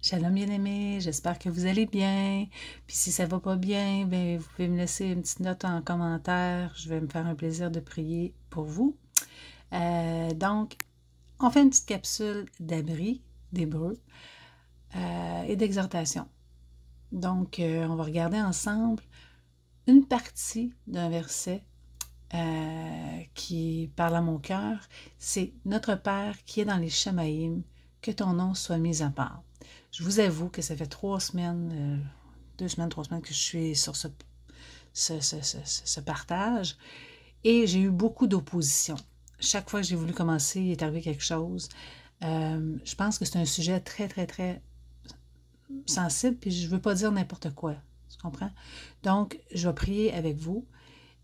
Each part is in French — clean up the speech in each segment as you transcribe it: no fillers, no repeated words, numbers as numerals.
Shalom bien-aimé, j'espère que vous allez bien. Puis si ça va pas bien, ben vous pouvez me laisser une petite note en commentaire. Je vais me faire un plaisir de prier pour vous. Donc, on fait une petite capsule d'abri, d'hébreu et d'exhortation. Donc, on va regarder ensemble une partie d'un verset qui parle à mon cœur. C'est « Notre Père qui est dans les Shamaïm, que ton nom soit mis à part ». Je vous avoue que ça fait 3 semaines, 3 semaines que je suis sur ce partage et j'ai eu beaucoup d'opposition. Chaque fois que j'ai voulu commencer, il est arrivé quelque chose. Je pense que c'est un sujet très, très, très sensible, puis je ne veux pas dire n'importe quoi. Tu comprends? Donc, je vais prier avec vous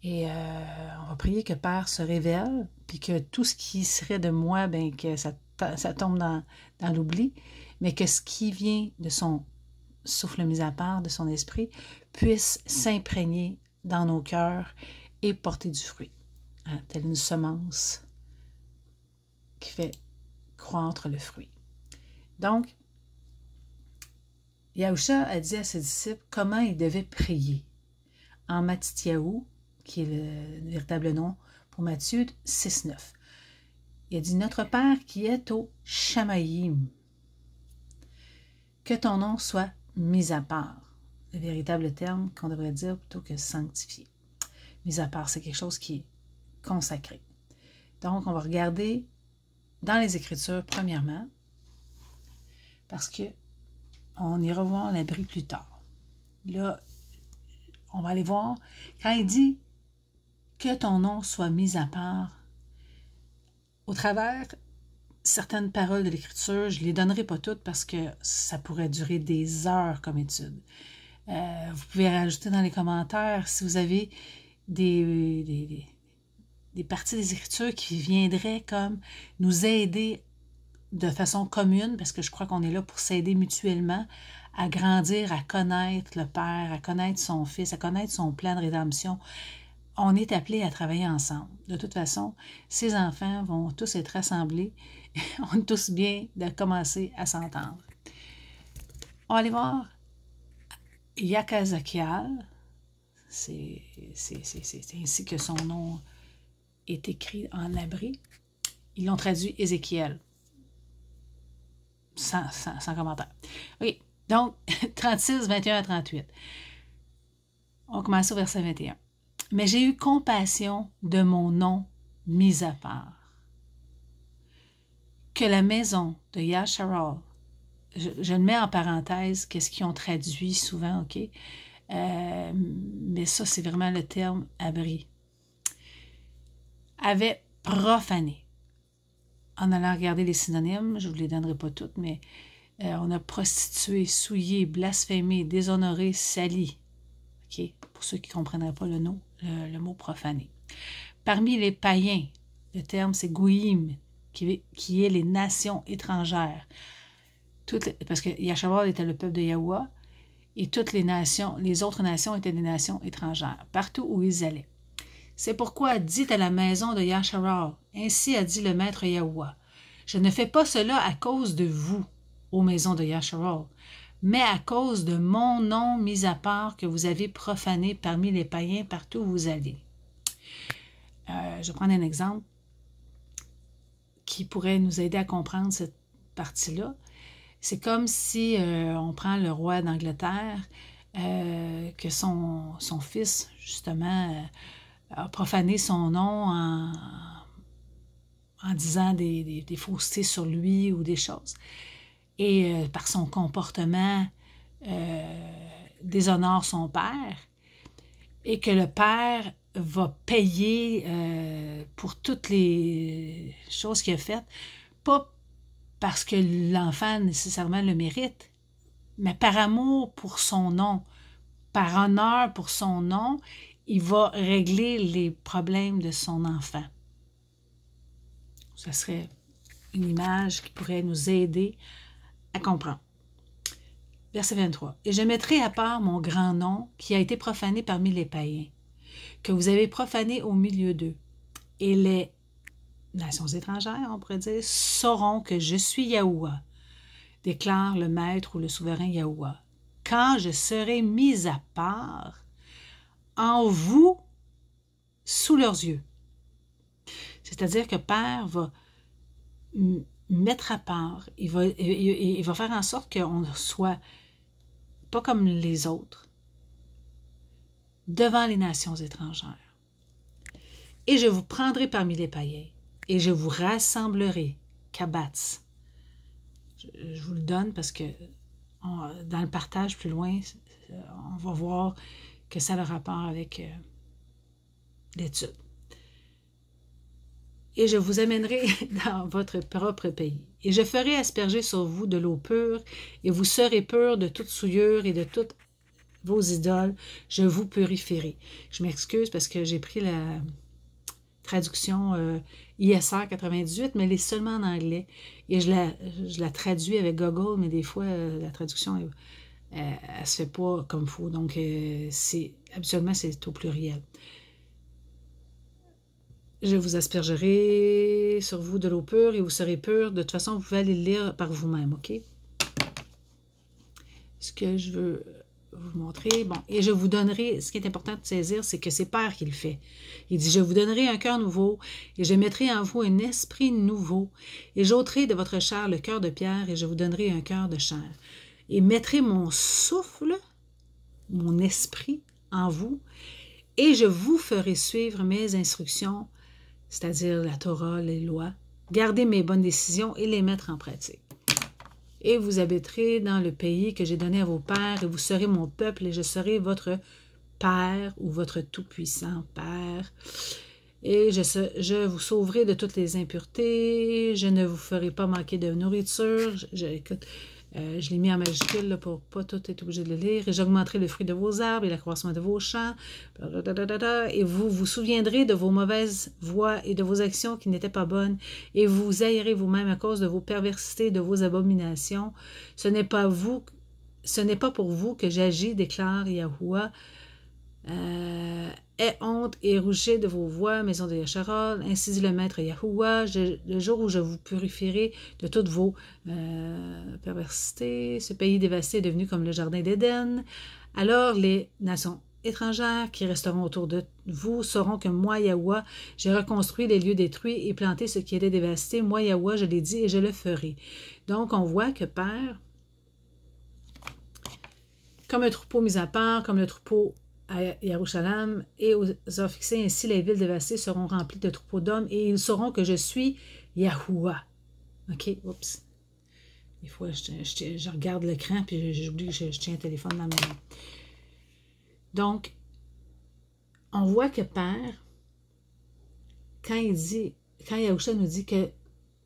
et on va prier que Père se révèle, puis que tout ce qui serait de moi, ben que ça tombe dans l'oubli, mais que ce qui vient de son souffle mis à part, de son esprit, puisse s'imprégner dans nos cœurs et porter du fruit, hein, telle une semence qui fait croître le fruit. Donc, Yahusha a dit à ses disciples comment ils devaient prier. En Mattityahu, qui est le véritable nom pour Matthieu 6,9. Il a dit « Notre Père qui est au Shamaïm, que ton nom soit mis à part. » Le véritable terme qu'on devrait dire plutôt que sanctifié. Mis à part, c'est quelque chose qui est consacré. Donc, on va regarder dans les Écritures, premièrement, parce que on ira voir l'abri plus tard. Là, on va aller voir, quand il dit « que ton nom soit mis à part », au travers certaines paroles de l'Écriture, je ne les donnerai pas toutes parce que ça pourrait durer des heures comme étude. Vous pouvez rajouter dans les commentaires si vous avez des parties des Écritures qui viendraient comme nous aider de façon commune, parce que je crois qu'on est là pour s'aider mutuellement à grandir, à connaître le Père, à connaître son Fils, à connaître son plan de rédemption. On est appelés à travailler ensemble. De toute façon, ces enfants vont tous être rassemblés. On est tous bien de commencer à s'entendre. On va aller voir Yakazakial. C'est ainsi que son nom est écrit en abri. Ils l'ont traduit Ézéchiel. Sans commentaire. OK. Donc, 36, 21 à 38. On commence au verset 21. « Mais j'ai eu compassion de mon nom mis à part. Que la maison de Yasharal, je le mets en parenthèse, qu'est-ce qu'ils ont traduit souvent, OK? Mais ça, c'est vraiment le terme abri. Avait profané. En allant regarder les synonymes, je ne vous les donnerai pas toutes, mais on a prostitué, souillé, blasphémé, déshonoré, sali. Okay? Pour ceux qui ne comprendraient pas le mot profané. Parmi les païens, le terme c'est Goïm, qui est les nations étrangères. Parce que Yasharal était le peuple de Yahouah, et toutes les nations, les autres nations étaient des nations étrangères, partout où ils allaient. C'est pourquoi dites à la maison de Yasharal, ainsi a dit le maître Yahouah, je ne fais pas cela à cause de vous, ô maison de Yasharal, mais à cause de mon nom mis à part que vous avez profané parmi les païens partout où vous allez. Je vais prendre un exemple qui pourrait nous aider à comprendre cette partie-là. C'est comme si on prend le roi d'Angleterre, que son fils, justement, a profané son nom en disant des faussetés sur lui ou des choses. Et par son comportement, déshonore son père, et que le père va payer pour toutes les choses qu'il a faites, pas parce que l'enfant nécessairement le mérite, mais par amour pour son nom, par honneur pour son nom, il va régler les problèmes de son enfant. Ça serait une image qui pourrait nous aider à comprendre. Verset 23. « Et je mettrai à part mon grand nom qui a été profané parmi les païens, que vous avez profané au milieu d'eux. Et les nations étrangères, on pourrait dire, sauront que je suis Yahouah, déclare le Maître ou le souverain Yahuwah. Quand je serai mis à part en vous sous leurs yeux. C'est-à-dire que Père va mettre à part, il va faire en sorte qu'on ne soit pas comme les autres devant les nations étrangères. Et je vous prendrai parmi les païens, et je vous rassemblerai, Kabatz. Je vous le donne parce que dans le partage plus loin, on va voir que ça a le rapport avec l'étude. Et je vous amènerai dans votre propre pays. Et je ferai asperger sur vous de l'eau pure, et vous serez purs de toute souillure et de toutes vos idoles. Je vous purifierai. Je m'excuse parce que j'ai pris la traduction ISR 98, mais elle est seulement en anglais. Et je la traduis avec Google, mais des fois, la traduction, elle ne se fait pas comme il faut. Donc, habituellement, c'est au pluriel. Je vous aspergerai sur vous de l'eau pure et vous serez purs. De toute façon, vous pouvez aller le lire par vous-même, OK? Ce que je veux vous montrer, bon, et je vous donnerai, ce qui est important de saisir, c'est que c'est Père qui le fait. Il dit, je vous donnerai un cœur nouveau, et je mettrai en vous un esprit nouveau, et j'ôterai de votre chair le cœur de pierre, et je vous donnerai un cœur de chair. Et mettrai mon souffle, mon esprit en vous, et je vous ferai suivre mes instructions, c'est-à-dire la Torah, les lois, garder mes bonnes décisions et les mettre en pratique. Et vous habiterez dans le pays que j'ai donné à vos pères, et vous serez mon peuple, et je serai votre Père, ou votre tout-puissant Père. Et je vous sauverai de toutes les impuretés, je ne vous ferai pas manquer de nourriture. Écoute, je l'ai mis en majuscule là, pour pas tout être obligé de le lire. Et j'augmenterai le fruit de vos arbres et l'accroissement de vos champs. Et vous vous souviendrez de vos mauvaises voies et de vos actions qui n'étaient pas bonnes. Et vous vous haïrez vous-même à cause de vos perversités, de vos abominations. Ce n'est pas pour vous que j'agis, déclare Yahuwah. Aie honte et rougez de vos voix, maison de Yacharol, ainsi dit le Maître Yahuwah, le jour où je vous purifierai de toutes vos perversités. Ce pays dévasté est devenu comme le jardin d'Éden. Alors les nations étrangères qui resteront autour de vous sauront que moi, Yahuwah, j'ai reconstruit les lieux détruits et planté ce qui était dévasté. Moi, Yahuwah, je l'ai dit et je le ferai. Donc, on voit que Père, comme un troupeau mis à part, comme le troupeau à Yerushalayim et aux heures fixées, ainsi les villes dévastées seront remplies de troupeaux d'hommes et ils sauront que je suis Yahuwah. OK? Oups. Des fois, je regarde l'écran puis j'oublie que je tiens un téléphone dans ma main. Donc, on voit que Père, quand Yahushua nous dit que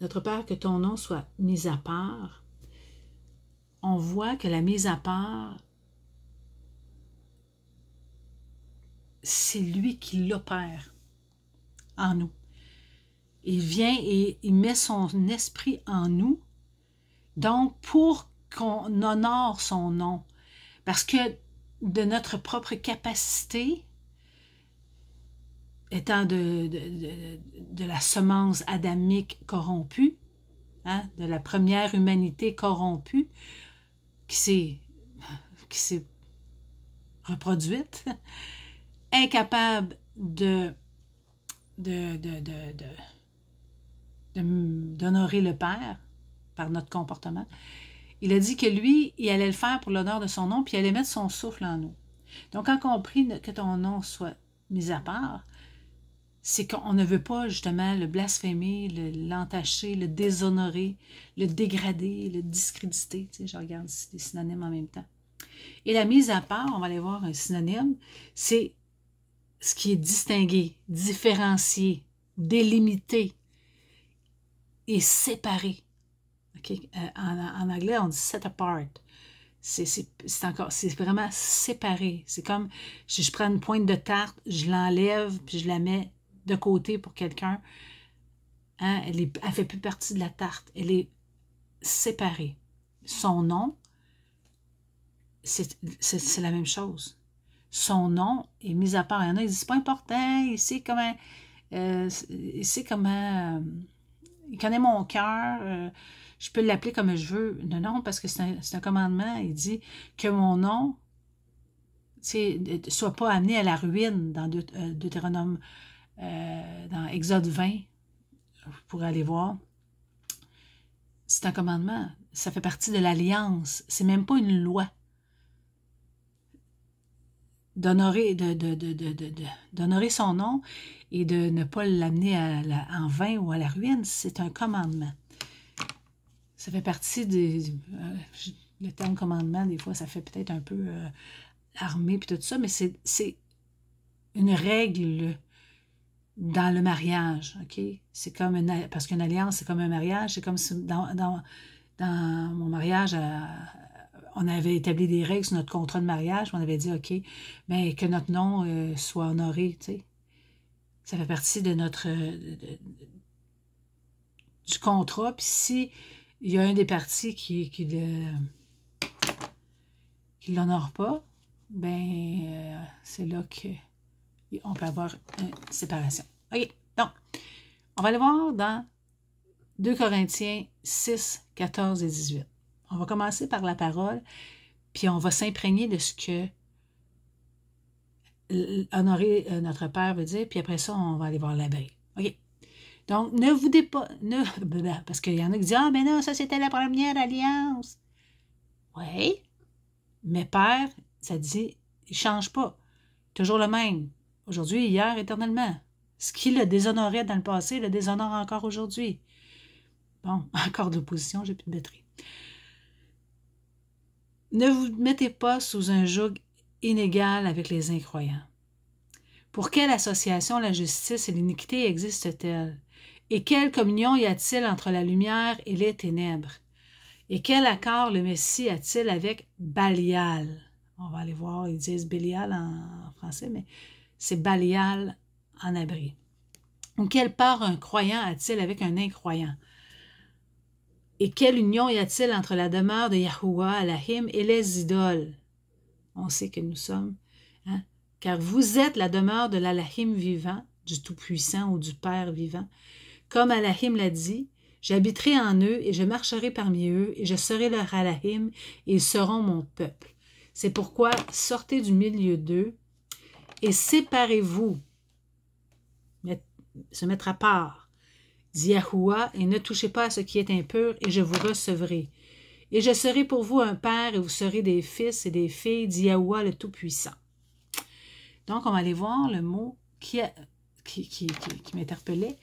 notre Père, que ton nom soit mis à part, on voit que la mise à part, c'est lui qui l'opère en nous. Il vient et il met son esprit en nous, donc pour qu'on honore son nom. Parce que de notre propre capacité, étant de la semence adamique corrompue, hein, de la première humanité corrompue, qui s'est reproduite, incapable d'honorer le Père par notre comportement. Il a dit que lui, il allait le faire pour l'honneur de son nom, puis il allait mettre son souffle en nous. Donc, quand on prie que ton nom soit mis à part, c'est qu'on ne veut pas justement le blasphémer, l'entacher, le déshonorer, le dégrader, le discréditer. Tu sais, je regarde ici des synonymes en même temps. Et la mise à part, on va aller voir un synonyme, c'est ce qui est distingué, différencié, délimité et séparé. Okay? En anglais, on dit set apart. C'est vraiment séparé. C'est comme, je prends une pointe de tarte, je l'enlève, puis je la mets de côté pour quelqu'un. Hein? Elle ne fait plus partie de la tarte. Elle est séparée. Son nom, c'est la même chose. Son nom est mis à part. Il y en a qui disent, c'est pas important, il sait comment, il connaît mon cœur, je peux l'appeler comme je veux. Non, parce que c'est un commandement. Il dit que mon nom ne soit pas amené à la ruine dans Deutéronome, dans Exode 20. Vous pourrez aller voir. C'est un commandement. Ça fait partie de l'alliance. C'est même pas une loi. D'honorer son nom et de ne pas l'amener en vain ou à la ruine, c'est un commandement. Ça fait partie des... le terme commandement, des fois, ça fait peut-être un peu armé puis tout ça, mais c'est une règle dans le mariage, OK? C'est comme parce qu'une alliance, c'est comme un mariage, c'est comme si dans mon mariage, on avait établi des règles sur notre contrat de mariage, on avait dit, OK, mais que notre nom soit honoré, tu sais. Ça fait partie de notre du contrat, puis si il y a un des parties qui l'honore pas, ben c'est là qu'on peut avoir une séparation. OK, donc, on va aller voir dans 2 Corinthiens 6, 14 et 18. On va commencer par la parole, puis on va s'imprégner de ce que honorer notre Père veut dire, puis après ça, on va aller voir l'abri. OK. Donc, ne vous parce qu'il y en a qui disent « Ah, ben non, ça c'était la première alliance. » Oui, mais Père, ça dit, il ne change pas. Toujours le même. Aujourd'hui, hier, éternellement. Ce qui le déshonorait dans le passé, le déshonore encore aujourd'hui. Bon, encore de l'opposition, j'ai plus de batterie. Ne vous mettez pas sous un joug inégal avec les incroyants. Pour quelle association la justice et l'iniquité existent-elles? Et quelle communion y a-t-il entre la lumière et les ténèbres? Et quel accord le Messie a-t-il avec Balial? On va aller voir, ils disent Bélial en français, mais c'est Balial en hébreu. Ou quelle part un croyant a-t-il avec un incroyant? Et quelle union y a-t-il entre la demeure de Yahuwah, Allahim, et les idoles? On sait que nous sommes, hein? Car vous êtes la demeure de l'Alahim vivant, du Tout-Puissant ou du Père vivant. Comme Allahim l'a dit, j'habiterai en eux et je marcherai parmi eux et je serai leur Alahim et ils seront mon peuple. C'est pourquoi sortez du milieu d'eux et séparez-vous, se mettre à part, dit Yahuwah, et ne touchez pas à ce qui est impur et je vous recevrai. Et je serai pour vous un père et vous serez des fils et des filles, dit Yahuwah le Tout-Puissant. Donc, on va aller voir le mot qui m'interpellait.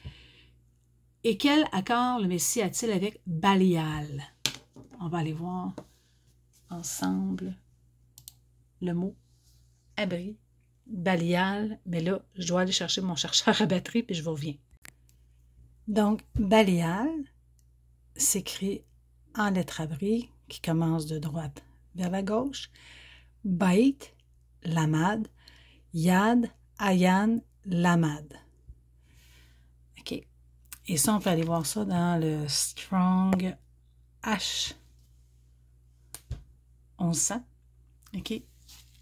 Et quel accord le Messie a-t-il avec Balial? On va aller voir ensemble le mot abri, Balial. Mais là, je dois aller chercher mon chercheur à batterie, puis je vous reviens. Donc, Balial s'écrit en lettres abri, qui commence de droite vers la gauche. Bait, Lamad, Yad, Ayan, Lamad. OK. Et ça, on peut aller voir ça dans le Strong H 1100. OK.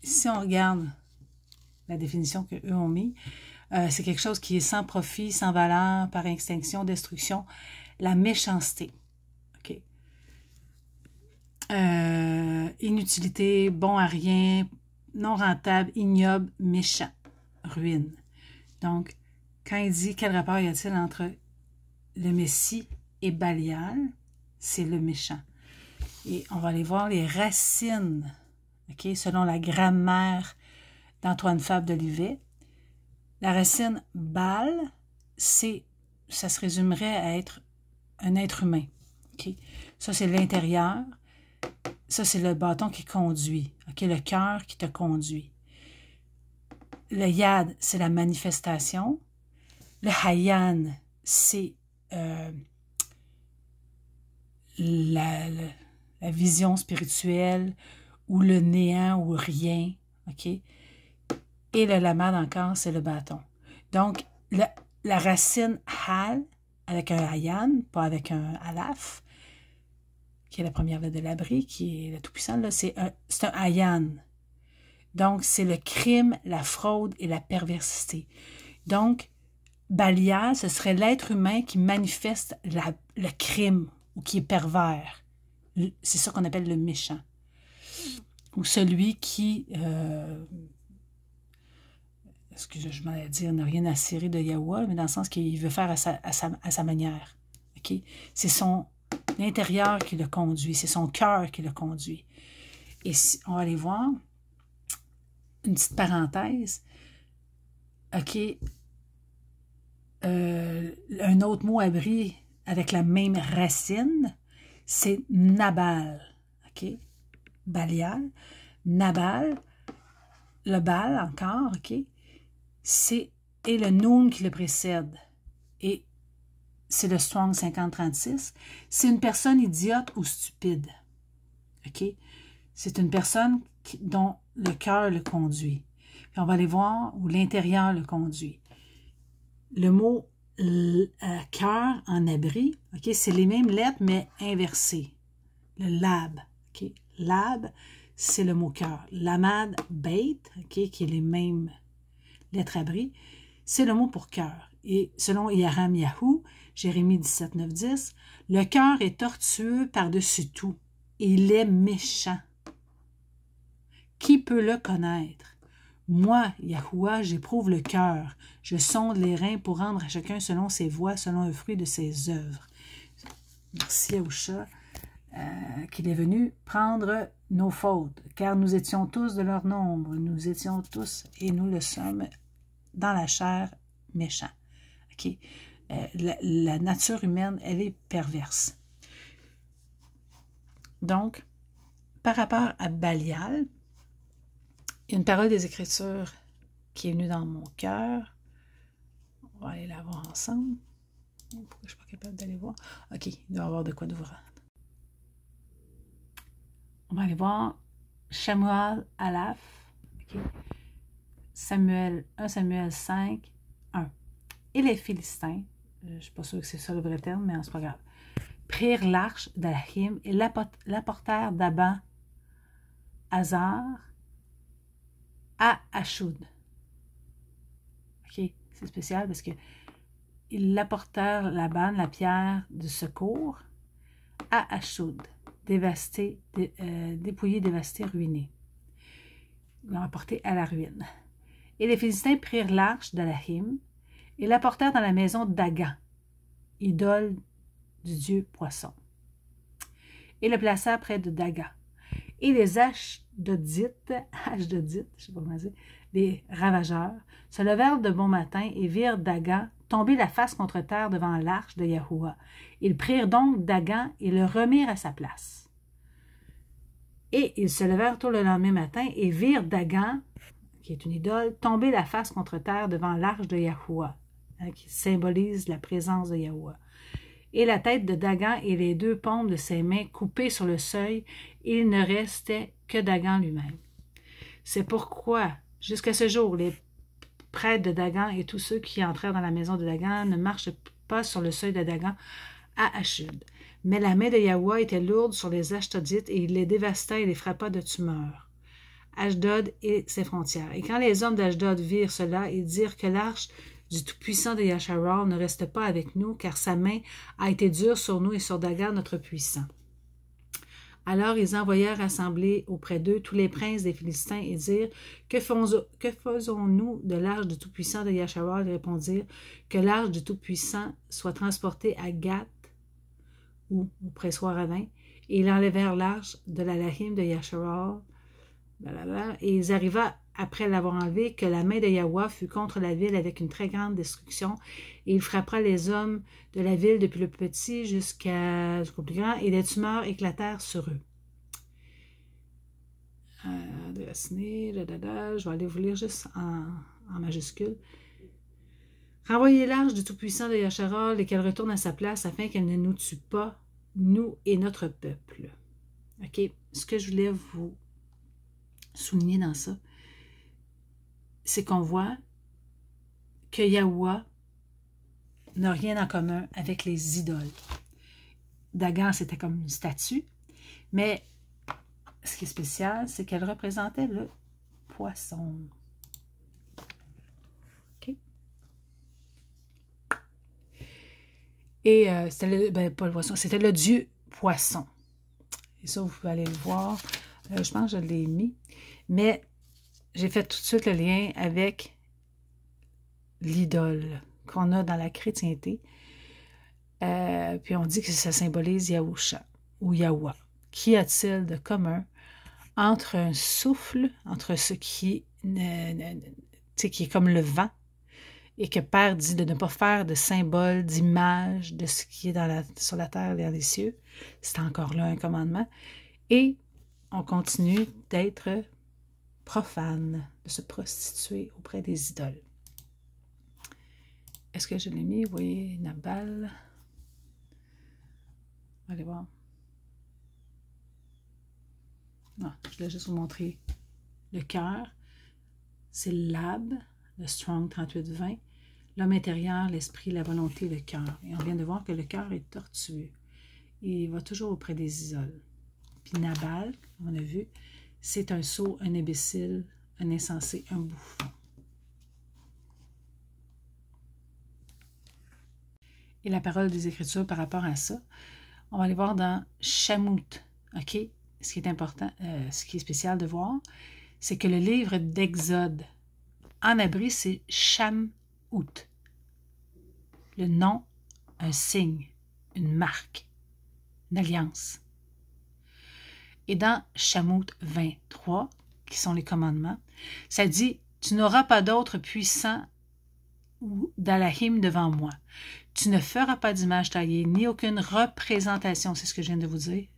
Si on regarde la définition qu'eux ont mis, c'est quelque chose qui est sans profit, sans valeur, par extinction, destruction, la méchanceté. OK. Inutilité, bon à rien, non rentable, ignoble, méchant, ruine. Donc, quand il dit quel rapport y a-t-il entre le Messie et Balial, c'est le méchant. Et on va aller voir les racines, okay, selon la grammaire d'Antoine Fabre d'Olivet. La racine Bal, ça se résumerait à être un être humain. Okay? Ça, c'est l'intérieur. Ça, c'est le bâton qui conduit. Okay? Le cœur qui te conduit. Le Yad, c'est la manifestation. Le Hayan, c'est la vision spirituelle ou le néant ou rien. OK? Et le Lamad encore, c'est le bâton. Donc, la racine Hal, avec un Hayan, pas avec un Alaf, qui est la première lettre de l'abri, qui est le Tout-Puissant, là, c'est un Hayan. Donc, c'est le crime, la fraude et la perversité. Donc, Balial, ce serait l'être humain qui manifeste le crime ou qui est pervers. C'est ça qu'on appelle le méchant. Ou celui qui, excusez, je m'en allais dire, n'a rien à cirer de Yahweh, mais dans le sens qu'il veut faire à sa manière. Okay? C'est son intérieur qui le conduit, c'est son cœur qui le conduit. Et si, on va aller voir, une petite parenthèse, OK, un autre mot abri avec la même racine, c'est Nabal, OK, Balial, Nabal, le Bal encore, OK, c'est et le Noun qui le précède, et c'est le Strong 5036, c'est une personne idiote ou stupide, OK, c'est une personne dont le cœur le conduit. Puis on va aller voir où l'intérieur le conduit. Le mot cœur en abri, okay, c'est les mêmes lettres, mais inversées. Le lab, okay. Lab, c'est le mot cœur. Lamad, bait, okay, qui est les mêmes lettres abri, c'est le mot pour cœur. Et selon Yaram Yahoo, Jérémie 17, 9, 10, le cœur est tortueux par-dessus tout, et il est méchant. Qui peut le connaître? Moi, Yahuwah, j'éprouve le cœur. Je sonde les reins pour rendre à chacun selon ses voies, selon le fruit de ses œuvres. Merci Yahusha qu'il est venu prendre nos fautes, car nous étions tous de leur nombre. Nous étions tous, et nous le sommes, dans la chair, méchants. Okay? La nature humaine, elle est perverse. Donc, par rapport à Balial, il y a une parole des Écritures qui est venue dans mon cœur. On va aller la voir ensemble. Pourquoi je ne suis pas capable d'aller voir? OK, il doit y avoir de quoi d'ouvrir. On va aller voir Shamuel Alaf. Okay. Samuel 1 Samuel 5, 1. Et les Philistins, je ne suis pas sûre que c'est ça le vrai terme, mais c'est pas grave, prirent l'arche d'Alahim et l'apportèrent d'Aban Hazar à Ashoud. OK, c'est spécial parce que ils l'apportèrent Laban, la pierre de secours, à Ashoud, dévasté, dépouillé, dévasté, ruiné. Ils l'ont apporté à la ruine. Et les Philistins prirent l'arche d'Alahim et l'apportèrent dans la maison d'Agan, idole du dieu poisson, et le placèrent près de Daga. Et les Ashdodites, je sais pas comment dire, les ravageurs, se levèrent de bon matin et virent Dagan tomber la face contre terre devant l'arche de Yahuwah. Ils prirent donc Dagan et le remirent à sa place. Et ils se levèrent tôt le lendemain matin et virent Dagan, qui est une idole, tomber la face contre terre devant l'arche de Yahuwah, qui symbolise la présence de Yahuwah. Et la tête de Dagan et les deux paumes de ses mains coupées sur le seuil, il ne restait que Dagan lui-même. C'est pourquoi, jusqu'à ce jour, les prêtres de Dagan et tous ceux qui entrèrent dans la maison de Dagan ne marchent pas sur le seuil de Dagan à Ashud. Mais la main de Yahuwah était lourde sur les Ashdodites et il les dévasta et les frappa de tumeur. Ashdod et ses frontières. Et quand les hommes d'Ashdod virent cela, ils dirent que l'arche du Tout-Puissant de Yasharal ne reste pas avec nous, car sa main a été dure sur nous et sur Dagan, notre puissant. Alors ils envoyèrent assembler auprès d'eux tous les princes des Philistins et dirent, que faisons-nous de l'arche du Tout-Puissant de Yasharal? Ils répondirent, que l'arche du Tout-Puissant soit transportée à Gath, ou au pressoir à vin, et ils enlevèrent l'arche de l'Alahim de Yasharal, et ils arriva après l'avoir enlevé, que la main de Yahweh fut contre la ville avec une très grande destruction, et il frappera les hommes de la ville depuis le petit jusqu'au plus grand, et les tumeurs éclatèrent sur eux. Je vais aller vous lire juste en majuscule. Renvoyez l'arche du Tout-Puissant de Yasharal et qu'elle retourne à sa place afin qu'elle ne nous tue pas, nous et notre peuple. OK? Ce que je voulais vous souligner dans ça, c'est qu'on voit que Yahuwah n'a rien en commun avec les idoles. Dagan, c'était comme une statue, mais ce qui est spécial, c'est qu'elle représentait le poisson. OK? Et c'était le, ben, pas le poisson, c'était le dieu poisson. Et ça, vous pouvez aller le voir. Je pense que je l'ai mis. Mais j'ai fait tout de suite le lien avec l'idole qu'on a dans la chrétienté. Puis on dit que ça symbolise Yahusha ou Yahweh. Qu'y a-t-il de commun entre un souffle, entre ce qui est comme le vent, et que Père dit de ne pas faire de symbole, d'image de ce qui est sur la terre et dans les cieux. C'est encore là un commandement. Et on continue d'être profane, de se prostituer auprès des idoles. Est-ce que je l'ai mis? Oui, Nabal. Allez voir. Non, je voulais juste vous montrer le cœur. C'est l'Ab, le Strong 3820. L'homme intérieur, l'esprit, la volonté, le cœur. Et on vient de voir que le cœur est tortueux. Il va toujours auprès des idoles. Puis Nabal, on a vu, c'est un sot, un imbécile, un insensé, un bouffon. Et la parole des Écritures par rapport à ça, on va aller voir dans Shamout. OK? Ce qui est important, ce qui est spécial de voir, c'est que le livre d'Exode, en hébreu, c'est Shamout. Le nom, un signe, une marque, une alliance. Et dans Shamout 23, qui sont les commandements, ça dit « Tu n'auras pas d'autre puissant ou d'Alahim devant moi. Tu ne feras pas d'image taillée, ni aucune représentation, c'est ce que je viens de vous dire,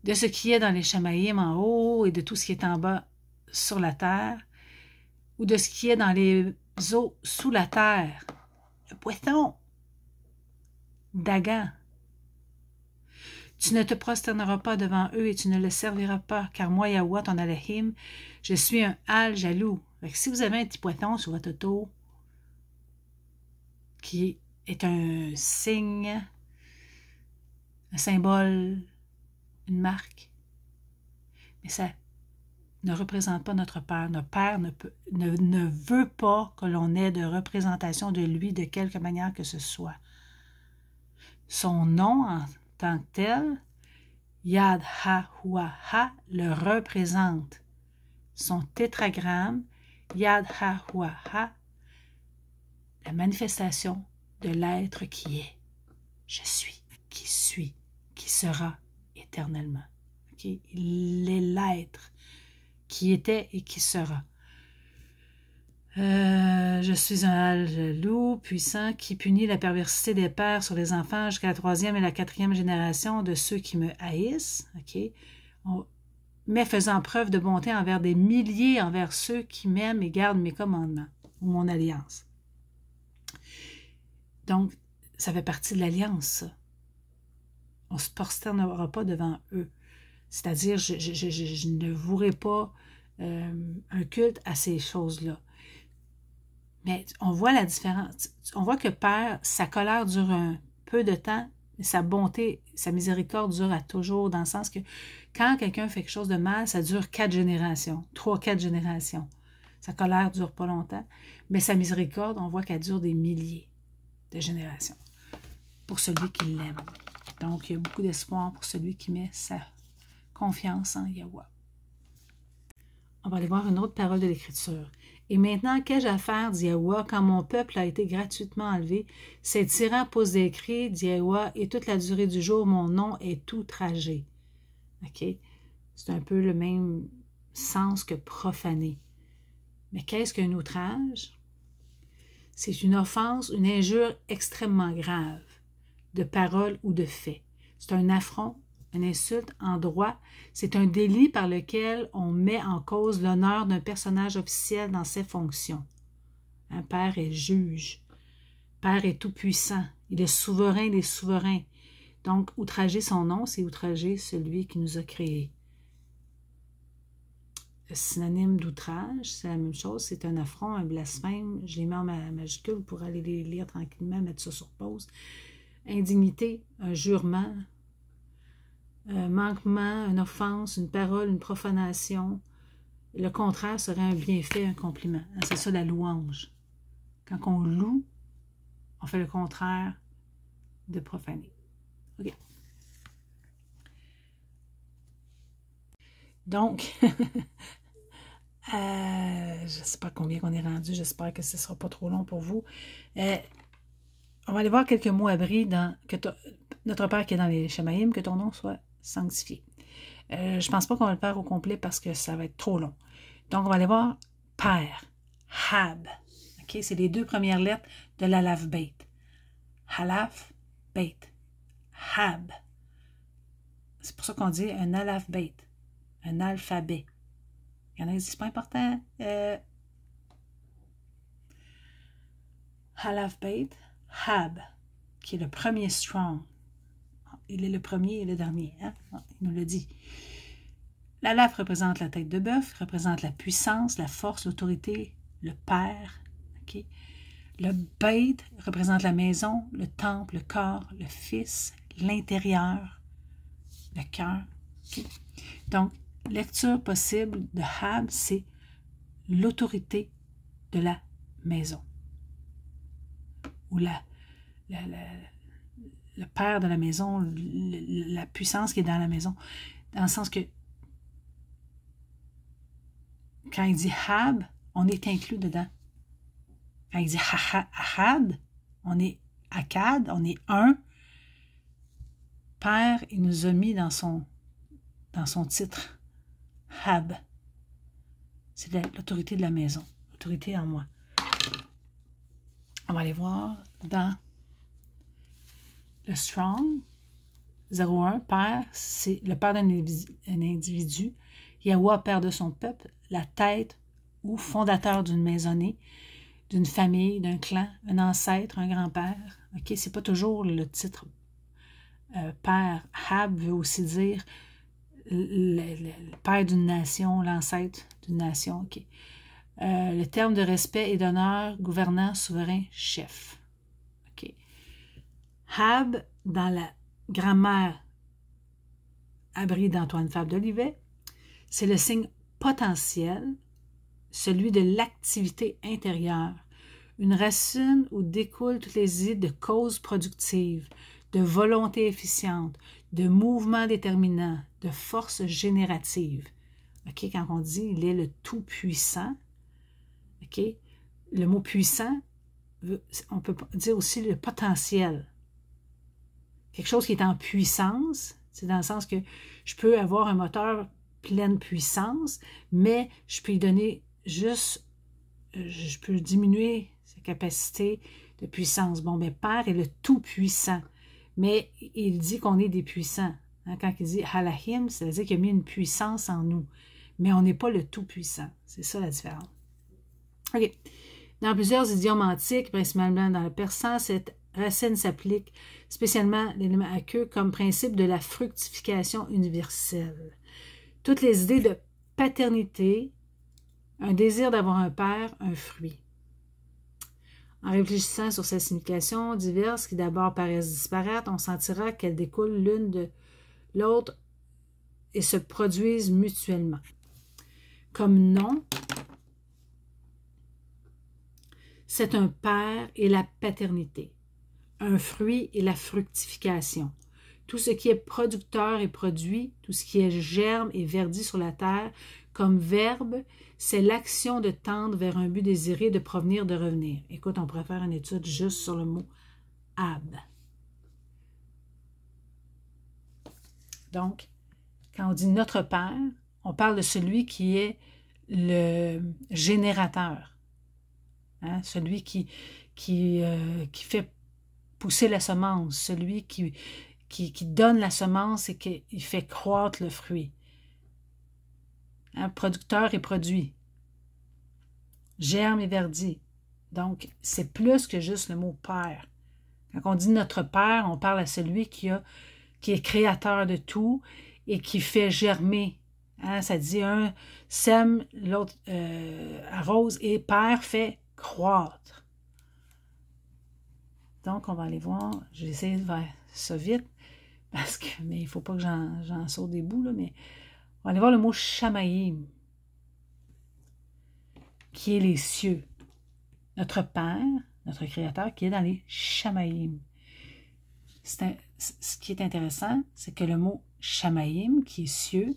de ce qui est dans les Shamaïm en haut et de tout ce qui est en bas sur la terre, ou de ce qui est dans les eaux sous la terre. » Le poisson, Dagan. Tu ne te prosterneras pas devant eux et tu ne les serviras pas, car moi, Yahweh, ton Elohim, je suis un Al jaloux. Fait que si vous avez un petit poisson sur votre auto, qui est un signe, un symbole, une marque, mais ça ne représente pas notre Père. Notre Père ne veut pas que l'on ait de représentation de lui de quelque manière que ce soit. Son nom en tant que tel, Yad Ha-Hua-Ha, le représente. Son tétragramme, Yad Ha-Hua-Ha, la manifestation de l'être qui est. Je suis, qui sera éternellement. Okay? Il est l'être qui était et qui sera. Je suis un jaloux, puissant, qui punit la perversité des pères sur les enfants jusqu'à la 3e et la 4e génération de ceux qui me haïssent. Okay? Mais faisant preuve de bonté envers des milliers, envers ceux qui m'aiment et gardent mes commandements ou mon alliance. Donc, ça fait partie de l'alliance, ça. On ne se prosternera pas devant eux. C'est-à-dire, je ne vouerai pas un culte à ces choses-là. Mais on voit la différence. On voit que Père, sa colère dure un peu de temps, mais sa bonté, sa miséricorde dure à toujours, dans le sens que quand quelqu'un fait quelque chose de mal, ça dure 4 générations, 3-4 générations. Sa colère ne dure pas longtemps, mais sa miséricorde, on voit qu'elle dure des milliers de générations pour celui qui l'aime. Donc, il y a beaucoup d'espoir pour celui qui met sa confiance en Yahweh. On va aller voir une autre parole de l'Écriture. « Et maintenant, qu'ai-je à faire, dit Yahweh, quand mon peuple a été gratuitement enlevé? Ces tyrans posent des cris, dit Yahweh, et toute la durée du jour, mon nom est outragé. » OK? C'est un peu le même sens que profaner. Mais qu'est-ce qu'un outrage? C'est une offense, une injure extrêmement grave, de parole ou de fait. C'est un affront, une insulte en droit. C'est un délit par lequel on met en cause l'honneur d'un personnage officiel dans ses fonctions. Un père est juge. Père est tout-puissant. Il est souverain des souverains. Donc, outrager son nom, c'est outrager celui qui nous a créés. Le synonyme d'outrage, c'est la même chose. C'est un affront, un blasphème. Je les mets en majuscule pour aller les lire tranquillement, mettre ça sur pause. Indignité, un jurement, un manquement, une offense, une parole, une profanation. Le contraire serait un bienfait, un compliment. C'est ça la louange. Quand on loue, on fait le contraire de profaner. OK. Donc, je ne sais pas combien qu'on est rendu, j'espère que ce ne sera pas trop long pour vous. On va aller voir quelques mots abris dans notre Père qui est dans les Shamaïm, que ton nom soit sanctifié. Je ne pense pas qu'on va le faire au complet parce que ça va être trop long. Donc, on va aller voir Père, Hab. OK? C'est les deux premières lettres de l'Alaf Beit. Halaf, Beit. Hab. C'est pour ça qu'on dit un Alaf Beit. Un alphabet. Il y en a qui disent, c'est pas important. Halaf Beit, Hab, qui est le premier strong. Il est le premier et le dernier. Hein? Il nous le dit. L'Alaf représente la tête de bœuf, représente la puissance, la force, l'autorité, le Père. Okay? Le Beit représente la maison, le temple, le corps, le Fils, l'intérieur, le cœur. Okay? Donc, lecture possible de Hab, c'est l'autorité de la maison. Ou le père de la maison, la puissance qui est dans la maison. Dans le sens que quand il dit Hab, on est inclus dedans. Quand il dit Ahad, on est Akkad, on est un. Père, il nous a mis dans son titre. Hab. C'est l'autorité de la maison. L'autorité en moi. On va aller voir dans le Strong. 01, Père, c'est le père d'un individu. Yahweh, père de son peuple, la tête ou fondateur d'une maisonnée, d'une famille, d'un clan, un ancêtre, un grand-père. OK, c'est pas toujours le titre père. Hab veut aussi dire le père d'une nation, l'ancêtre d'une nation. OK. Le terme de respect et d'honneur, gouvernant, souverain, chef. OK. Hab, dans la grammaire abri d'Antoine Fabre d'Olivet, c'est le signe potentiel, celui de l'activité intérieure, une racine où découlent toutes les idées de cause productive, de volonté efficiente, de mouvement déterminant, de force générative. OK, quand on dit il est le tout-puissant, OK, le mot puissant, on peut dire aussi le potentiel. Quelque chose qui est en puissance, c'est dans le sens que je peux avoir un moteur pleine puissance, mais je peux y donner juste, je peux diminuer sa capacité de puissance. Bon, ben Père est le tout-puissant, mais il dit qu'on est des puissants. Hein, quand il dit Halahim, ça veut dire qu'il a mis une puissance en nous, mais on n'est pas le tout-puissant. C'est ça la différence. OK. Dans plusieurs idiomes antiques, principalement dans le persan, cette racine s'applique spécialement l'élément à queue comme principe de la fructification universelle. Toutes les idées de paternité, un désir d'avoir un père, un fruit. En réfléchissant sur ces significations diverses qui d'abord paraissent disparates, on sentira qu'elles découlent l'une de l'autre et se produisent mutuellement. Comme nom, c'est un père et la paternité, un fruit et la fructification. Tout ce qui est producteur et produit, tout ce qui est germe et verdit sur la terre, comme verbe, c'est l'action de tendre vers un but désiré, de provenir, de revenir. Écoute, on pourrait faire une étude juste sur le mot « ab ». Donc, quand on dit « notre Père », on parle de celui qui est le générateur, hein? Celui qui fait pousser la semence, celui qui donne la semence et qui fait croître le fruit. Hein? Producteur et produit. Germe et verdit. Donc, c'est plus que juste le mot père. Quand on dit notre père, on parle à celui qui est créateur de tout et qui fait germer. Hein? Ça dit un sème, l'autre arrose et père fait croître. Donc, on va aller voir. Je vais essayer de faire ça vite. Mais il ne faut pas que j'en saute des bouts, là, mais on va aller voir le mot Shamaïm, qui est les cieux. Notre Père, notre Créateur, qui est dans les Shamaïm. ce qui est intéressant, c'est que le mot Shamayim, qui est cieux,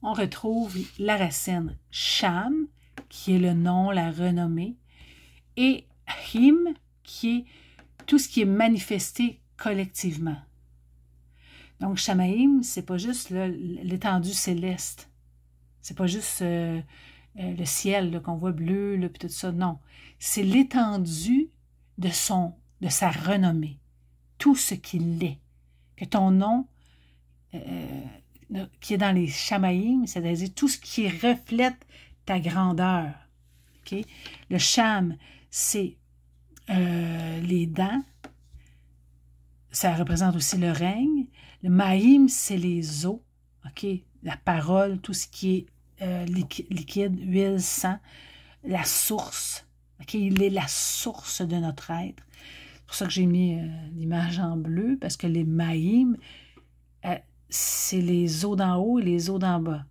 on retrouve la racine Sham, qui est le nom, la renommée, et Him, qui est tout ce qui est manifesté collectivement. Donc, Shamayim, c'est pas juste l'étendue céleste. C'est pas juste le ciel qu'on voit bleu, puis tout ça. Non. C'est l'étendue de sa renommée. Tout ce qu'il est. Que ton nom, qui est dans les Shamayim, c'est-à-dire tout ce qui reflète ta grandeur. Okay? Le Sham, c'est les dents. Ça représente aussi le règne. Le Mahim, c'est les eaux. Okay? La parole, tout ce qui est liquide, huile, sang. La source. Okay? Il est la source de notre être. C'est pour ça que j'ai mis l'image en bleu, parce que les Mahim, c'est les eaux d'en haut et les eaux d'en bas.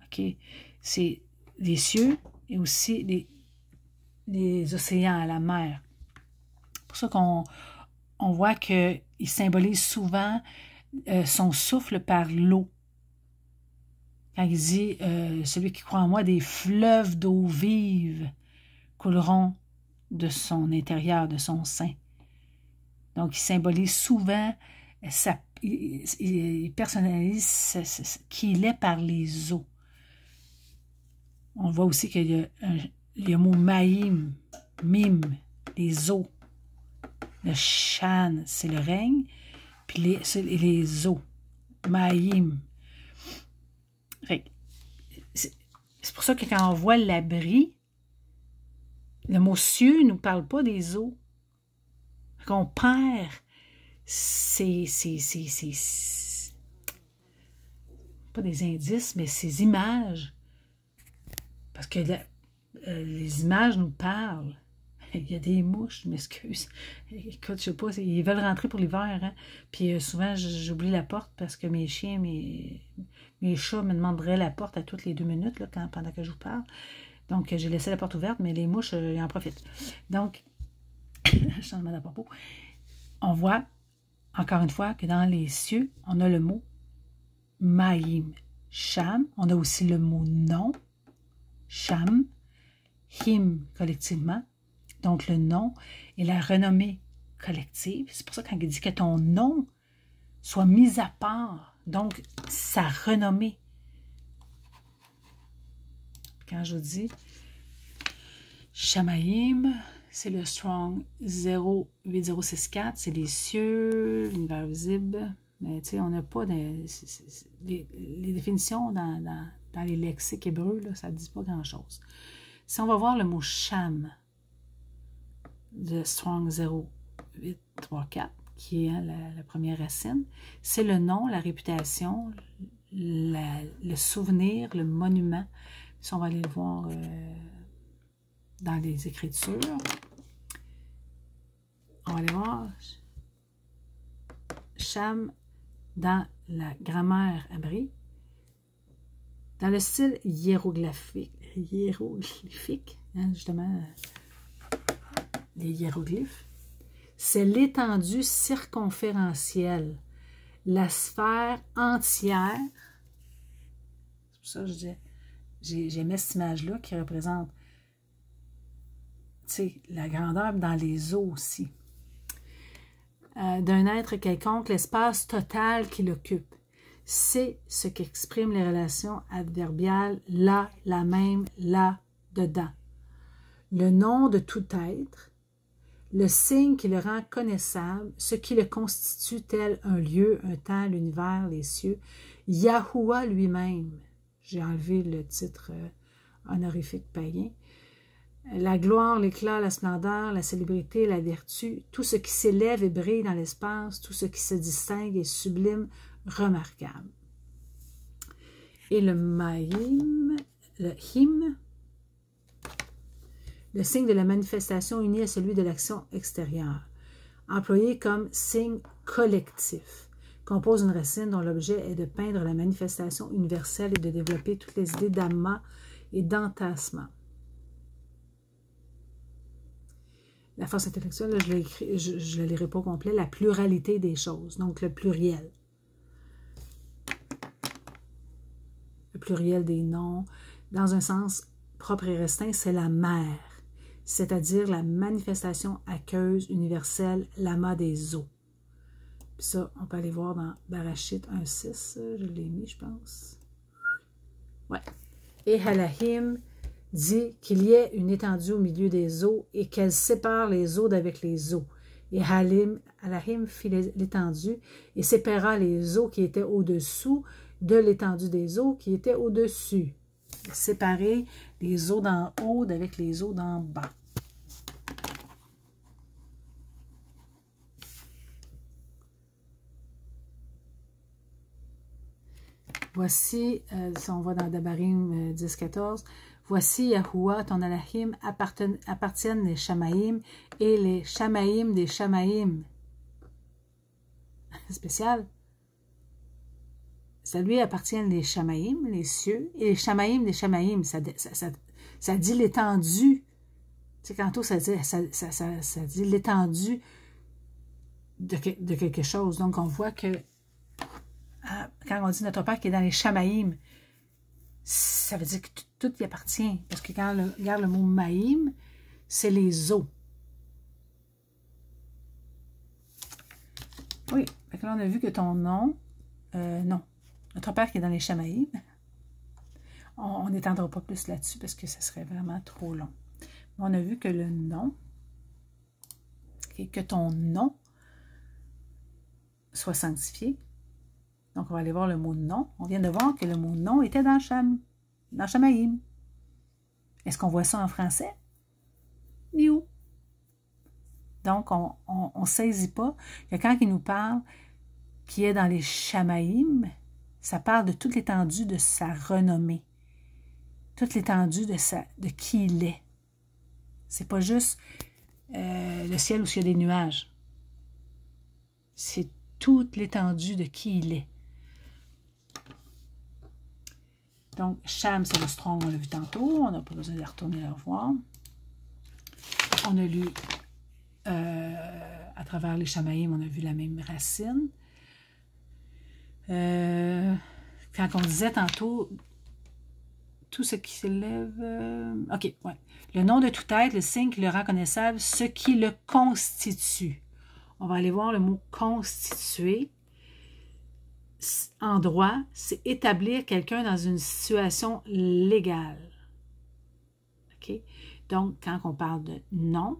Okay? C'est les cieux et aussi les océans, la mer. C'est pour ça qu'on voit qu'il symbolise souvent son souffle par l'eau. Quand il dit « Celui qui croit en moi, des fleuves d'eau vive couleront de son intérieur, de son sein. » Donc, il symbolise souvent, il personnalise qui il est par les eaux. On voit aussi qu'il y a le mot Mahim, Mim, les eaux. Le Shan, c'est le règne, puis les eaux. Mahim. C'est pour ça que quand on voit l'abri, le mot cieux ne nous parle pas des eaux. Qu'on perd pas des indices, mais ces images. Parce que les images nous parlent. Il y a des mouches, je m'excuse. Écoute, je sais pas, ils veulent rentrer pour l'hiver. Hein? Puis souvent, j'oublie la porte parce que mes chiens, mes chats me demanderaient la porte à toutes les 2 minutes là, pendant que je vous parle. Donc, j'ai laissé la porte ouverte, mais les mouches, ils en profitent. Donc, changement d'à propos. On voit, encore une fois, que dans les cieux, on a le mot Mahim, Sham. On a aussi le mot nom, Sham, Him, collectivement. Donc, le nom et la renommée collective. C'est pour ça quand il dit que ton nom soit mis à part. Donc, sa renommée. Quand je vous dis Shamayim, c'est le Strong 08064, c'est les cieux, l'univers visible. Mais tu sais, on n'a pas de... les définitions dans les lexiques hébreux, là, ça ne dit pas grand-chose. Si on va voir le mot Sham, de Strong 0834, qui est la première racine, c'est le nom, la réputation, le souvenir, le monument. Si on va aller le voir dans les Écritures, on va aller voir Sham dans la grammaire hébraïque, dans le style hiéroglyphique, hein, justement, les hiéroglyphes, c'est l'étendue circonférentielle, la sphère entière. C'est pour ça que je dis, j'aimais cette image-là qui représente, tu sais, la grandeur dans les eaux aussi. D'un être quelconque, l'espace total qu'il occupe. C'est ce qu'expriment les relations adverbiales là, la même, là, dedans. Le nom de tout être, le signe qui le rend connaissable, ce qui le constitue tel un lieu, un temps, l'univers, les cieux, Yahuwah lui-même. J'ai enlevé le titre honorifique païen. La gloire, l'éclat, la splendeur, la célébrité, la vertu, tout ce qui s'élève et brille dans l'espace, tout ce qui se distingue est sublime, remarquable. Et le Mahim, le Him, le signe de la manifestation uni à celui de l'action extérieure, employé comme signe collectif, compose une racine dont l'objet est de peindre la manifestation universelle et de développer toutes les idées d'amma et d'entassement. la force intellectuelle, là, je l'ai écrit, je ne le lirai pas au complet, la pluralité des choses, donc le pluriel. Le pluriel des noms, dans un sens propre et restreint, c'est la mère, c'est-à-dire la manifestation aqueuse universelle, l'amas des eaux. Puis ça, on peut aller voir dans Barachit 1.6, je l'ai mis, je pense. Ouais. Et Halahim dit qu'il y ait une étendue au milieu des eaux et qu'elle sépare les eaux d'avec les eaux. Et Halahim fit l'étendue et sépara les eaux qui étaient au-dessous de l'étendue des eaux qui étaient au-dessus. Séparer les eaux d'en haut d'avec les eaux d'en bas. Voici, si on va dans Dabarim 10-14, voici Yahuwah, ton Alahim, appartiennent les Shamaïm et les Shamaïm des Shamaïm. Spécial. Ça lui appartiennent les Shamaïm, les cieux, et les Shamaïm des Shamaïm. Ça dit l'étendue. Tu sais, tantôt, ça dit l'étendue de quelque chose. Donc, on voit que quand on dit notre Père qui est dans les Shamaïm, ça veut dire que tout y appartient. Parce que quand on regarde le mot Maïm, c'est les eaux. Oui, donc là, on a vu que ton nom, non, notre Père qui est dans les Shamaïm, on n'étendra pas plus là-dessus parce que ça serait vraiment trop long. On a vu que le nom, que ton nom soit sanctifié. Donc, on va aller voir le mot nom. On vient de voir que le mot nom était dans Shamaïm. Est-ce qu'on voit ça en français? Ni où? Donc, on ne saisit pas que quand il nous parle qui est dans les Shamaïm, ça parle de toute l'étendue de sa renommée, toute l'étendue de qui il est. C'est pas juste le ciel où il y a des nuages. C'est toute l'étendue de qui il est. Donc, Sham, c'est le strong, on l'a vu tantôt. On n'a pas besoin de retourner le revoir. On a lu, à travers les Shamaïm, on a vu la même racine. Quand on disait tantôt, tout ce qui s'élève... OK, ouais. Le nom de tout être, le signe qui le rend connaissable, ce qui le constitue. On va aller voir le mot « constituer ». En droit, c'est établir quelqu'un dans une situation légale. OK? Donc, quand on parle de nom,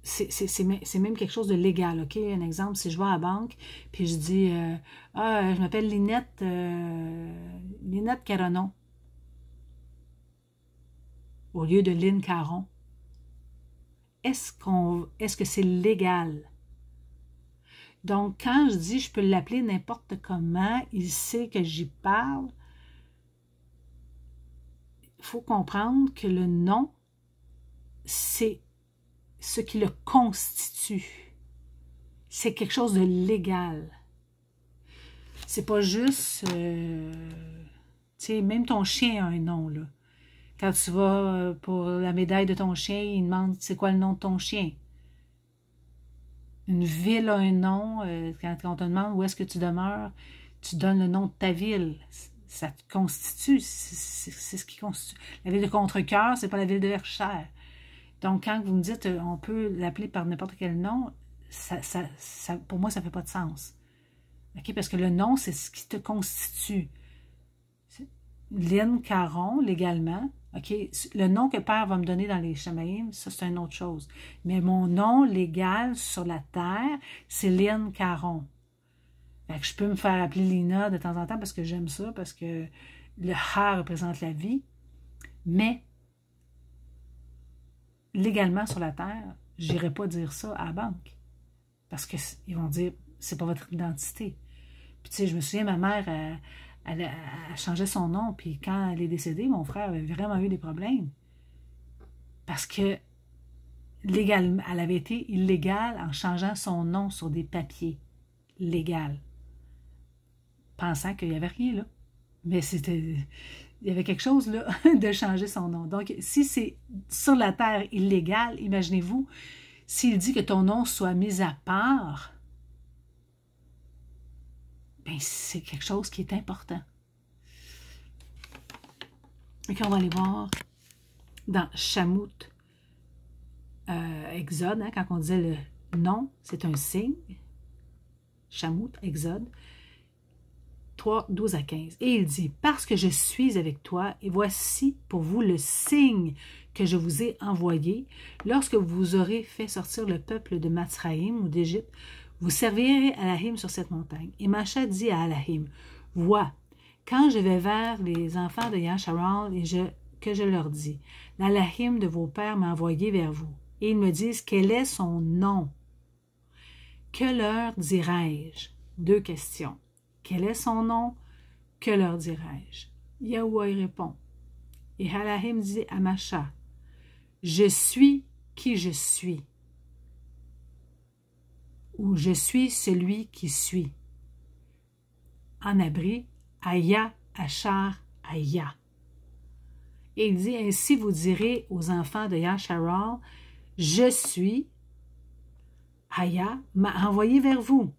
c'est même quelque chose de légal. OK? Un exemple, si je vais à la banque, puis je dis je m'appelle Lynette Caronon, au lieu de Lynn Caron. Est-ce que c'est légal? Donc, quand je dis je peux l'appeler n'importe comment, il sait que j'y parle, il faut comprendre que le nom, c'est ce qui le constitue. C'est quelque chose de légal. C'est pas juste... tu sais, même ton chien a un nom, là. Quand tu vas pour la médaille de ton chien, il demande c'est quoi le nom de ton chien. Une ville a un nom. Quand on te demande où est-ce que tu demeures, tu donnes le nom de ta ville. Ça te constitue. C'est ce qui constitue. La ville de Contrecoeur, c'est pas la ville de Verchères. Donc, quand vous me dites on peut l'appeler par n'importe quel nom, pour moi, ça ne fait pas de sens. Okay? Parce que le nom, c'est ce qui te constitue. Lynn Caron, légalement, OK, le nom que Père va me donner dans les Shamaïm, ça, c'est une autre chose. Mais mon nom légal sur la terre, c'est Lynn Caron. Fait que je peux me faire appeler Lina de temps en temps parce que j'aime ça, parce que le Ha représente la vie. Mais, légalement sur la terre, je n'irai pas dire ça à la banque. Parce qu'ils vont dire, c'est pas votre identité. Puis, tu sais, je me souviens, ma mère, elle changeait son nom, puis quand elle est décédée, mon frère avait vraiment eu des problèmes. Parce que, légalement, elle avait été illégale en changeant son nom sur des papiers. Légal. Pensant qu'il n'y avait rien là. Mais il y avait quelque chose là de changer son nom. Donc, si c'est sur la terre illégal, imaginez-vous, s'il dit que ton nom soit mis à part, bien, c'est quelque chose qui est important. Et qu'on va aller voir dans Shamout, Exode, hein, quand on disait le nom, c'est un signe. Shamout, Exode, 3, 12 à 15. Et il dit, « Parce que je suis avec toi, et voici pour vous le signe que je vous ai envoyé. Lorsque vous aurez fait sortir le peuple de Matzraïm ou d'Égypte, vous servirez Alahim sur cette montagne. » Et Macha dit à Alahim, « Vois, quand je vais vers les enfants de Yasharal et que je leur dis, « L'Alahim de vos pères m'a envoyé vers vous. » Et ils me disent, « Quel est son nom? » Que leur dirai-je? Deux questions. Quel est son nom? Que leur dirai-je? Yahuwah répond. Et Alahim dit à Macha, « Je suis qui je suis. » Ou « Je suis celui qui suis. » En abri, Aya, Achar, Aya. Et il dit, « Ainsi vous direz aux enfants de Yasharal, « Je suis, Aya m'a envoyé vers vous. »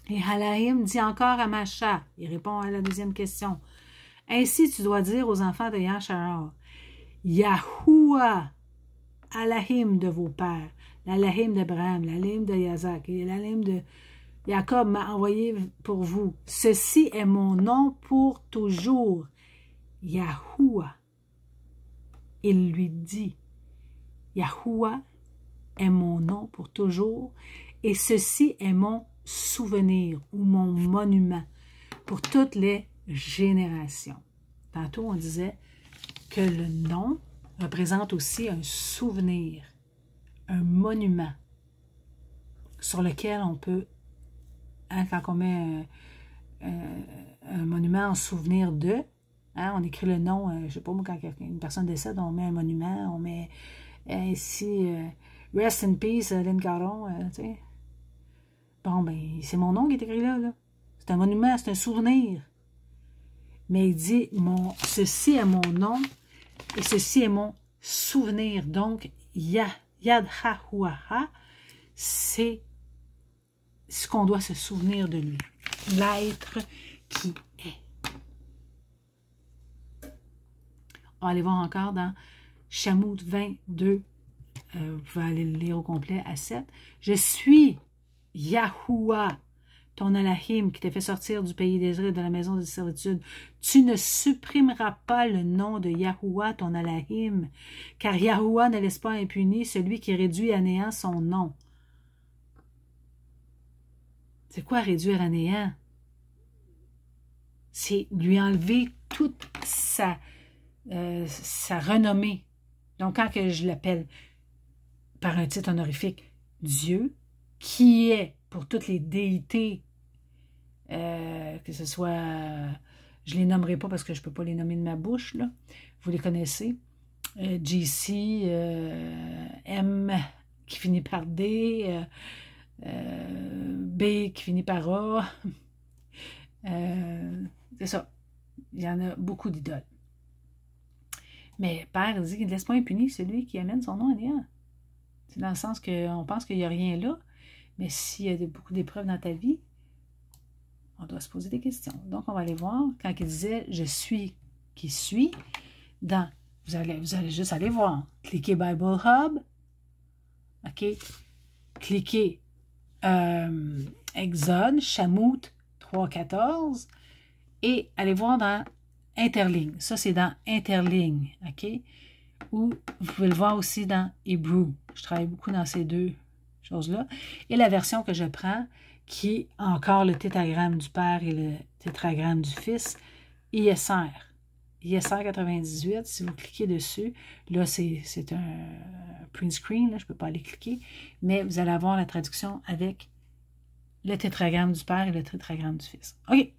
Et Alahim dit encore à Macha, il répond à la deuxième question, « Ainsi tu dois dire aux enfants de Yasharal, Yahuwah, Alahim de vos pères, l'Alahim d'Abraham, l'Alahim de Yazak et l'Alahim de Jacob m'a envoyé pour vous. Ceci est mon nom pour toujours. Yahuwah. » Il lui dit, « Yahuwah est mon nom pour toujours, et ceci est mon souvenir ou mon monument pour toutes les générations. » Tantôt, on disait que le nom représente aussi un souvenir, un monument sur lequel on peut, hein, quand on met un monument en souvenir de, hein, on écrit le nom, je ne sais pas moi, quand une personne décède, on met un monument, on met ici, Rest in Peace, Lynn Caron, tu sais. Bon, ben, c'est mon nom qui est écrit là. C'est un monument, c'est un souvenir. Mais il dit, ceci est mon nom et ceci est mon souvenir. Donc, Yad HaHuaha, c'est ce qu'on doit se souvenir de lui. L'être qui est. On va aller voir encore dans Shamout 22, vous pouvez aller le lire au complet à 7. « Je suis Yahuwah, ton Alahim, qui t'a fait sortir du pays d'Israël, de la maison de servitude. Tu ne supprimeras pas le nom de Yahuwah, ton Alahim, car Yahuwah ne laisse pas impuni celui qui réduit à néant son nom. » C'est quoi réduire à néant? C'est lui enlever toute sa renommée. Donc, quand que je l'appelle par un titre honorifique, Dieu, qui est pour toutes les déités, que ce soit, je ne les nommerai pas parce que je ne peux pas les nommer de ma bouche, là. Vous les connaissez, JC, M qui finit par D, B qui finit par A, c'est ça, il y en a beaucoup d'idoles. Mais Père dit qu'il ne laisse pas impuni celui qui amène son nom à néant. C'est dans le sens qu'on pense qu'il n'y a rien là, mais s'il y a beaucoup d'épreuves dans ta vie, on doit se poser des questions. Donc, on va aller voir, quand il disait « Je suis qui suis », vous allez juste aller voir. Cliquez Bible Hub, OK? Cliquez Exode, Shamout 3.14, et allez voir dans Interligne. Ça, c'est dans Interligne, OK? Ou vous pouvez le voir aussi dans Hebrew. Je travaille beaucoup dans ces deux choses-là. Et la version que je prends, qui est encore le tétragramme du Père et le tétragramme du Fils, ISR. ISR 98, si vous cliquez dessus, là, c'est un print screen, là, je ne peux pas aller cliquer, mais vous allez avoir la traduction avec le tétragramme du Père et le tétragramme du Fils. OK.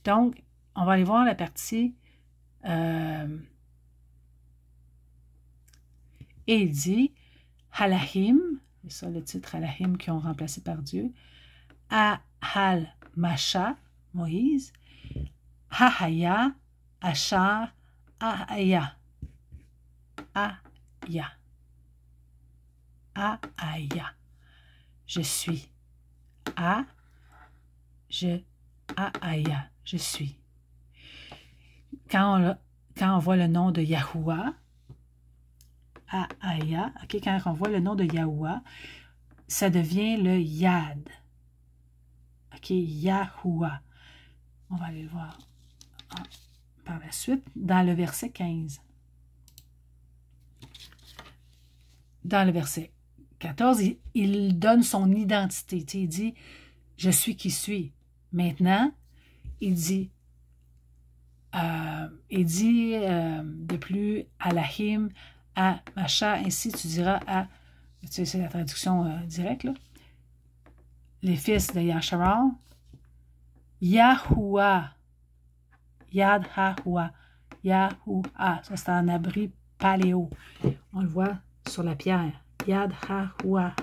Donc, on va aller voir la partie... et il dit, Halahim, c'est ça le titre Halahim qui ont remplacé par Dieu, Ahal Masha, Moïse, Ahaya, Achar, Ahaya. Aya. Aya. Je suis. Aya. Je suis. Quand on voit le nom de Yahuwah, Aya, okay, quand on voit le nom de Yahuwah, ça devient le Yad. Ok, Yahuwah. On va aller le voir par la suite dans le verset 15. Dans le verset 14, il donne son identité. Il dit « Je suis qui suis ». Maintenant, il dit de plus « Alahim » à Macha, ainsi tu diras à, tu sais, c'est la traduction directe, là. Les fils de Yasharal, Yahuwah, Yad-Ha-Hua, Yahuwah, ça c'est en abri paléo, on le voit sur la pierre, Yad-Ha-Hua,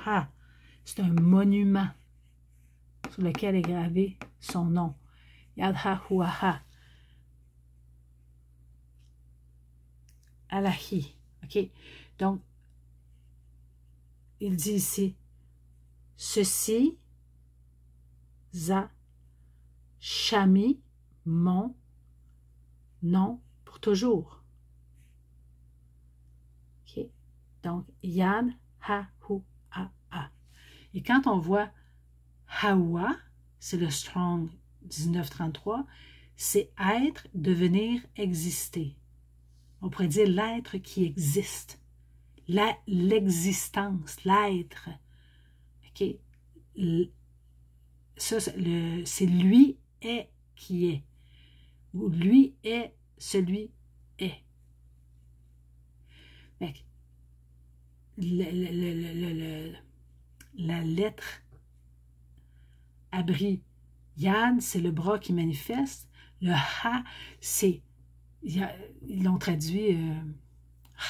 c'est un monument sur lequel est gravé son nom, Yad-Ha-Hua, Alahi. OK? Donc, il dit ici, ceci, za, chami, mon nom pour toujours. OK? Donc, yad, ha, hu, a. Et quand on voit hawa, c'est le Strong 1933, c'est être, devenir, exister. On pourrait dire l'être qui existe. L'existence, l'être. OK? Ça, c'est lui est qui est. Ou lui est celui est. La lettre abri Yad, c'est le bras qui manifeste. Le Ha, c'est, ils l'ont traduit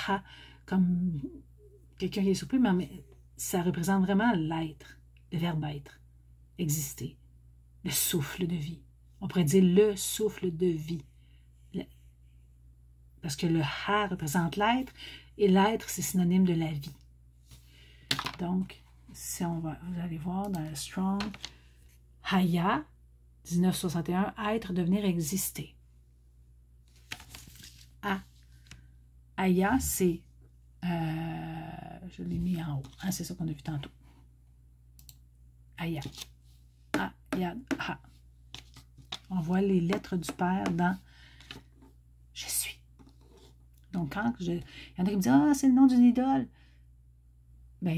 Ha comme quelqu'un qui est surpris, mais ça représente vraiment l'être, le verbe être, exister, le souffle de vie. On pourrait dire le souffle de vie. Parce que le Ha représente l'être, et l'être, c'est synonyme de la vie. Donc, si vous allez voir dans le Strong, Haya, 1961, être, devenir, exister. Aya, c'est, je l'ai mis en haut, hein, c'est ça qu'on a vu tantôt. Aya. Aya, ha. On voit les lettres du Père dans je suis. Donc, quand il y en a qui me disent, ah, c'est le nom d'une idole. Ben,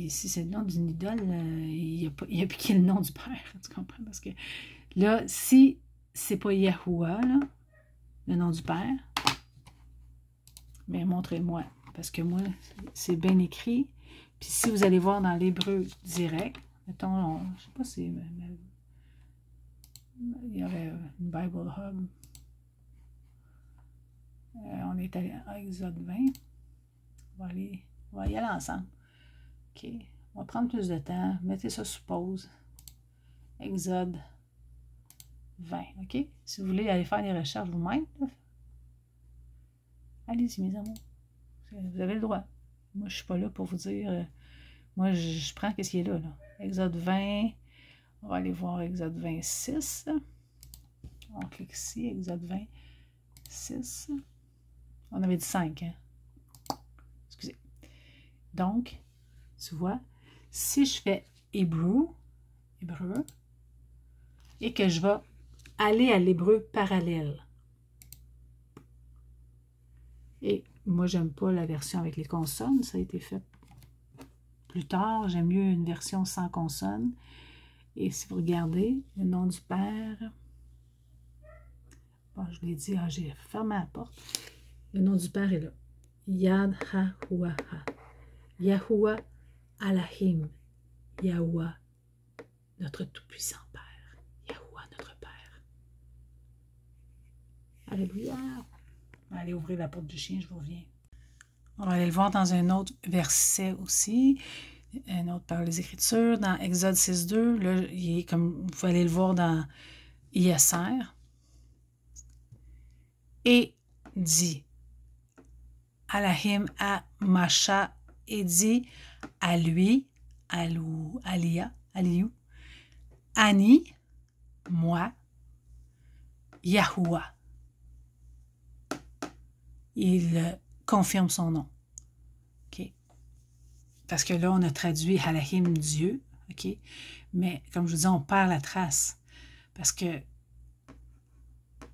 si c'est le nom d'une idole, il n'y a plus qui est le nom du Père. Tu comprends? Parce que là, si c'est pas Yahuwah, là, le nom du Père, bien, montrez-moi. Parce que moi, c'est bien écrit. Puis si vous allez voir dans l'hébreu direct, mettons, je ne sais pas si il y avait une Bible Hub. On est allé à Exode 20. On va y aller ensemble. OK. On va prendre plus de temps. Mettez ça sous pause. Exode 20. OK? Si vous voulez aller faire des recherches vous-même, allez-y, mes amours. Vous avez le droit. Moi, je ne suis pas là pour vous dire. Moi, je prends ce qui est là. Exode 20. On va aller voir Exode 26. On clique ici. Exode 26. On avait dit 5, hein? Excusez. Donc, tu vois, si je fais hébreu, et que je vais aller à l'hébreu parallèle. Et moi, j'aime pas la version avec les consonnes. Ça a été fait plus tard. J'aime mieux une version sans consonnes. Et si vous regardez, le nom du Père, bon, je l'ai dit, j'ai fermé la porte. Le nom du Père est là. Yad Ha-Hua. Yahuwah Alahim. Yahuwah, notre tout-puissant Père. Yahuwah, notre Père. Alléluia. On va aller ouvrir la porte du chien, je vous reviens. On va aller le voir dans un autre verset aussi. Un autre par les Écritures. Dans Exode 6.2, là, il est comme vous allez le voir dans ISR. et dit. Alahim a Masha et dit à lui, Aliou, Ani, moi, Yahuwah. Il confirme son nom. Okay? Parce que là, on a traduit Alahim, Dieu, okay? Mais comme je vous dis, on perd la trace. Parce que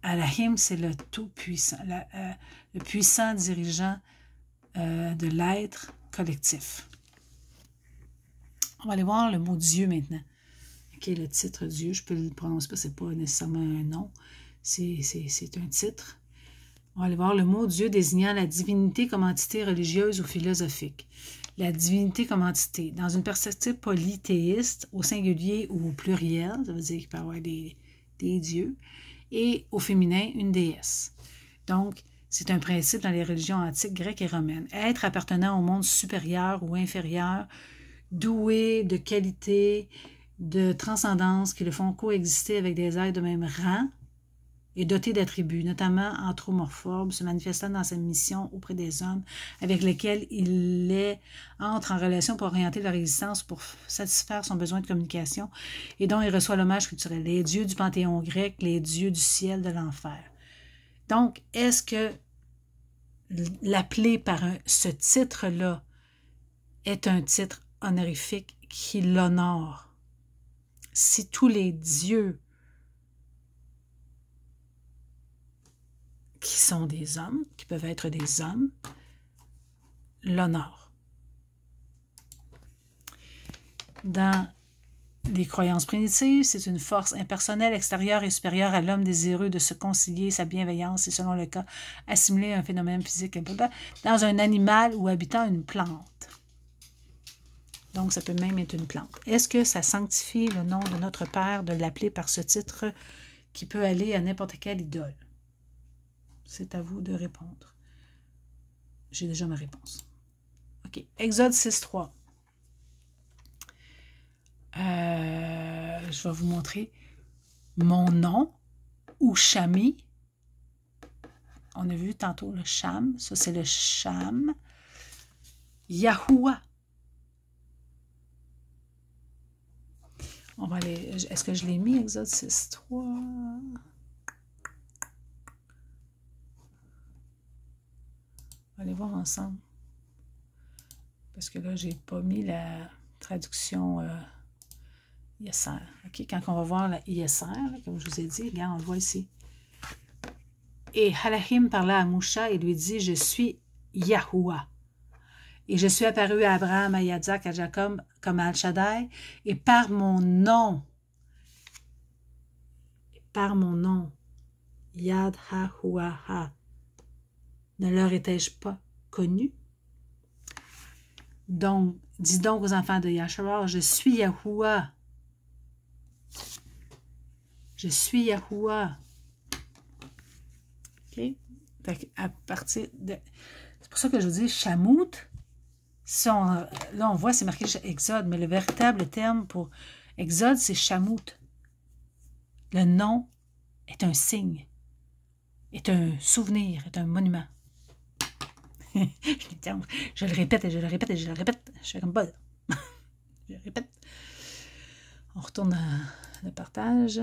Alahim, c'est le tout-puissant, le puissant dirigeant de l'être collectif. On va aller voir le mot Dieu maintenant. Okay, le titre Dieu, je peux le prononcer, ce n'est pas nécessairement un nom, c'est un titre. On va aller voir le mot Dieu désignant la divinité comme entité religieuse ou philosophique. La divinité comme entité, dans une perspective polythéiste, au singulier ou au pluriel, ça veut dire qu'il peut y avoir des dieux, et au féminin, une déesse. Donc, c'est un principe dans les religions antiques grecques et romaines. Être appartenant au monde supérieur ou inférieur, doué de qualités, de transcendance qui le font coexister avec des êtres de même rang et dotés d'attributs, notamment anthropomorphes, se manifestant dans sa mission auprès des hommes avec lesquels il entre en relation pour orienter leur existence, pour satisfaire son besoin de communication et dont il reçoit l'hommage culturel. Les dieux du panthéon grec, les dieux du ciel, de l'enfer. Donc, est-ce que l'appeler par ce titre-là est un titre honorifique qui l'honore? Si tous les dieux qui sont des hommes, qui peuvent être des hommes, l'honorent. Dans les croyances primitives, c'est une force impersonnelle, extérieure et supérieure à l'homme désireux de se concilier sa bienveillance et, selon le cas, assimiler un phénomène physique dans un animal ou habitant une plante. Donc, ça peut même être une plante. Est-ce que ça sanctifie le nom de notre Père de l'appeler par ce titre qui peut aller à n'importe quelle idole? C'est à vous de répondre. J'ai déjà ma réponse. OK. Exode 6.3. Je vais vous montrer mon nom ou Shami. On a vu tantôt le Sham. Ça, c'est le Sham. Yahuwah. On va aller. Est-ce que je l'ai mis, Exode 6.3? On va aller voir ensemble. Parce que là, je n'ai pas mis la traduction ISR. OK, quand on va voir la ISR, là, comme je vous ai dit, regarde, on le voit ici. Et Halahim parla à Moucha et lui dit, je suis Yahuwah. Et je suis apparu à Abraham, à Yitzhak, à Jacob, comme Al-Shaddai, et par mon nom, Yad Ha-Hua-Ha, ne leur étais-je pas connu? Donc, dis donc aux enfants de Yahshua, je suis Yahuwah. Je suis Yahuwah. OK? Fait à partir de... C'est pour ça que je vous dis Shamout. Si là, on voit, c'est marqué Exode, mais le véritable terme pour Exode, c'est Shamout. Le nom est un signe, est un souvenir, est un monument. Je le répète et je le répète et je le répète. Je fais comme pas. Je le répète. On retourne dans le partage.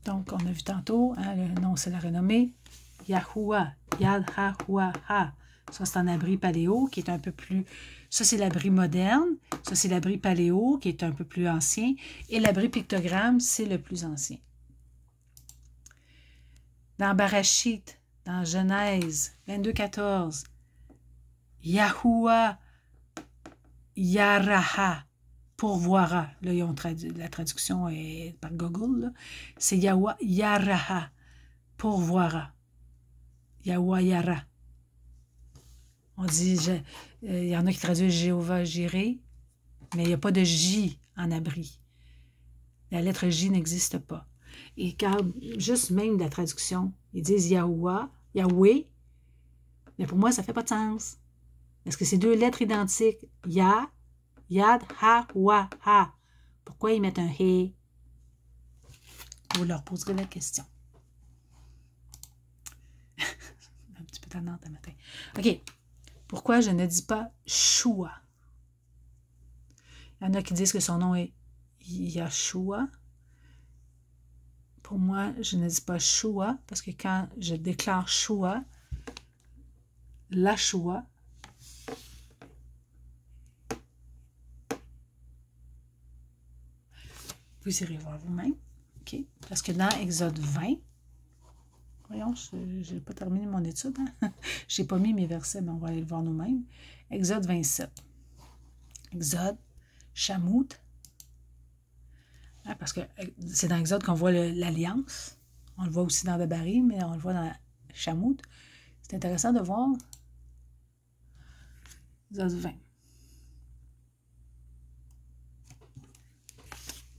Donc, on a vu tantôt, hein, le nom, c'est la renommée. Yahuwah, Yad Ha-Hua-Ha. Ça, c'est un abri paléo qui est un peu plus... Ça, c'est l'abri moderne. Ça, c'est l'abri paléo qui est un peu plus ancien. Et l'abri pictogramme, c'est le plus ancien. Dans Barachit, dans Genèse 22.14, Yahuwah Yaraha, pourvoira. Là, ils ont traduit, la traduction est par Google. C'est Yahuwah Yaraha, pourvoira. Yahuwah Yara. On dit, il y en a qui traduisent Jéhovah Jiré, mais il n'y a pas de J en abri. La lettre J n'existe pas. Et quand, juste même la traduction, ils disent Yahuwah, Yahweh, mais pour moi, ça ne fait pas de sens. Parce que c'est deux lettres identiques. Ya, Yad, Ha, Wa, Ha. Pourquoi ils mettent un He? Vous leur poserez la question. Un petit peu tannante le matin. OK. Pourquoi je ne dis pas Shua? Il y en a qui disent que son nom est Yahshua. Pour moi, je ne dis pas Shua parce que quand je déclare Shua, la Shua, vous irez voir vous-même. OK? Parce que dans Exode 20, voyons, je n'ai pas terminé mon étude. Hein? Je n'ai pas mis mes versets, mais on va aller le voir nous-mêmes. Exode 27. Exode, Shamout. Hein, parce que c'est dans Exode qu'on voit l'alliance. On le voit aussi dans Debarim, mais on le voit dans Shamout. C'est intéressant de voir. Exode 20.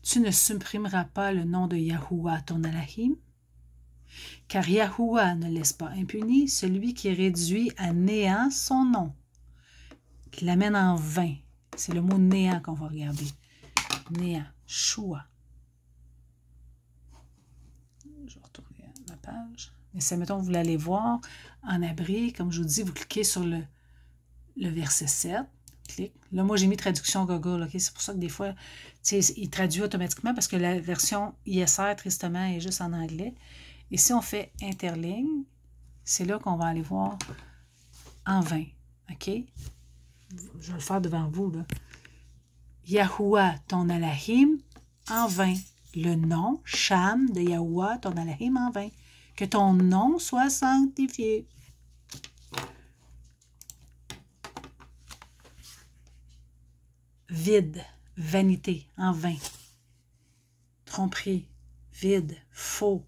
Tu ne supprimeras pas le nom de Yahuwah, ton Elohim, car Yahuwah ne laisse pas impuni celui qui réduit à néant son nom, qui l'amène en vain. C'est le mot néant qu'on va regarder. Néant, Shua. Je vais retourner à ma page. Mais si, mettons, vous l'allez voir en abri, comme je vous dis, vous cliquez sur le verset 7. Clique. Là, moi, j'ai mis traduction Google. Okay? C'est pour ça que des fois, il traduit automatiquement parce que la version ISR, tristement, est juste en anglais. Et si on fait interligne, c'est là qu'on va aller voir en vain. OK? Je vais le faire devant vous. Là. Yahuwah, ton Elohim, en vain. Le nom, Sham, de Yahuwah, ton Elohim, en vain. Que ton nom soit sanctifié. Vide, vanité, en vain. Tromperie, vide, faux,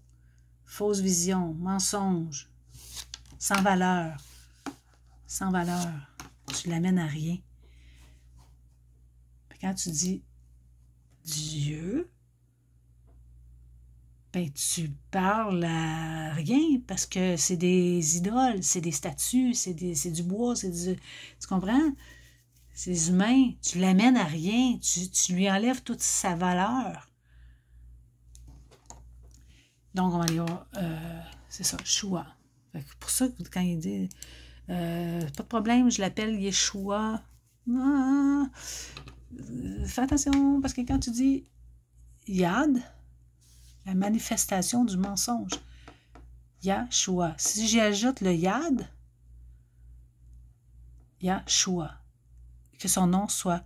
fausse vision, mensonge, sans valeur. Sans valeur. Tu l'amènes à rien. Quand tu dis Dieu, ben tu parles à rien parce que c'est des idoles, c'est des statues, c'est du bois, c'est du... Tu comprends? C'est des humains. Tu l'amènes à rien. Tu lui enlèves toute sa valeur. Donc, on va aller voir... c'est ça, Shua. Pour ça, quand il dit... pas de problème, je l'appelle Yeshua. Ah, fais attention, parce que quand tu dis Yad, la manifestation du mensonge, Yahshua. Si j'y ajoute le Yad, Yahshua, que son nom soit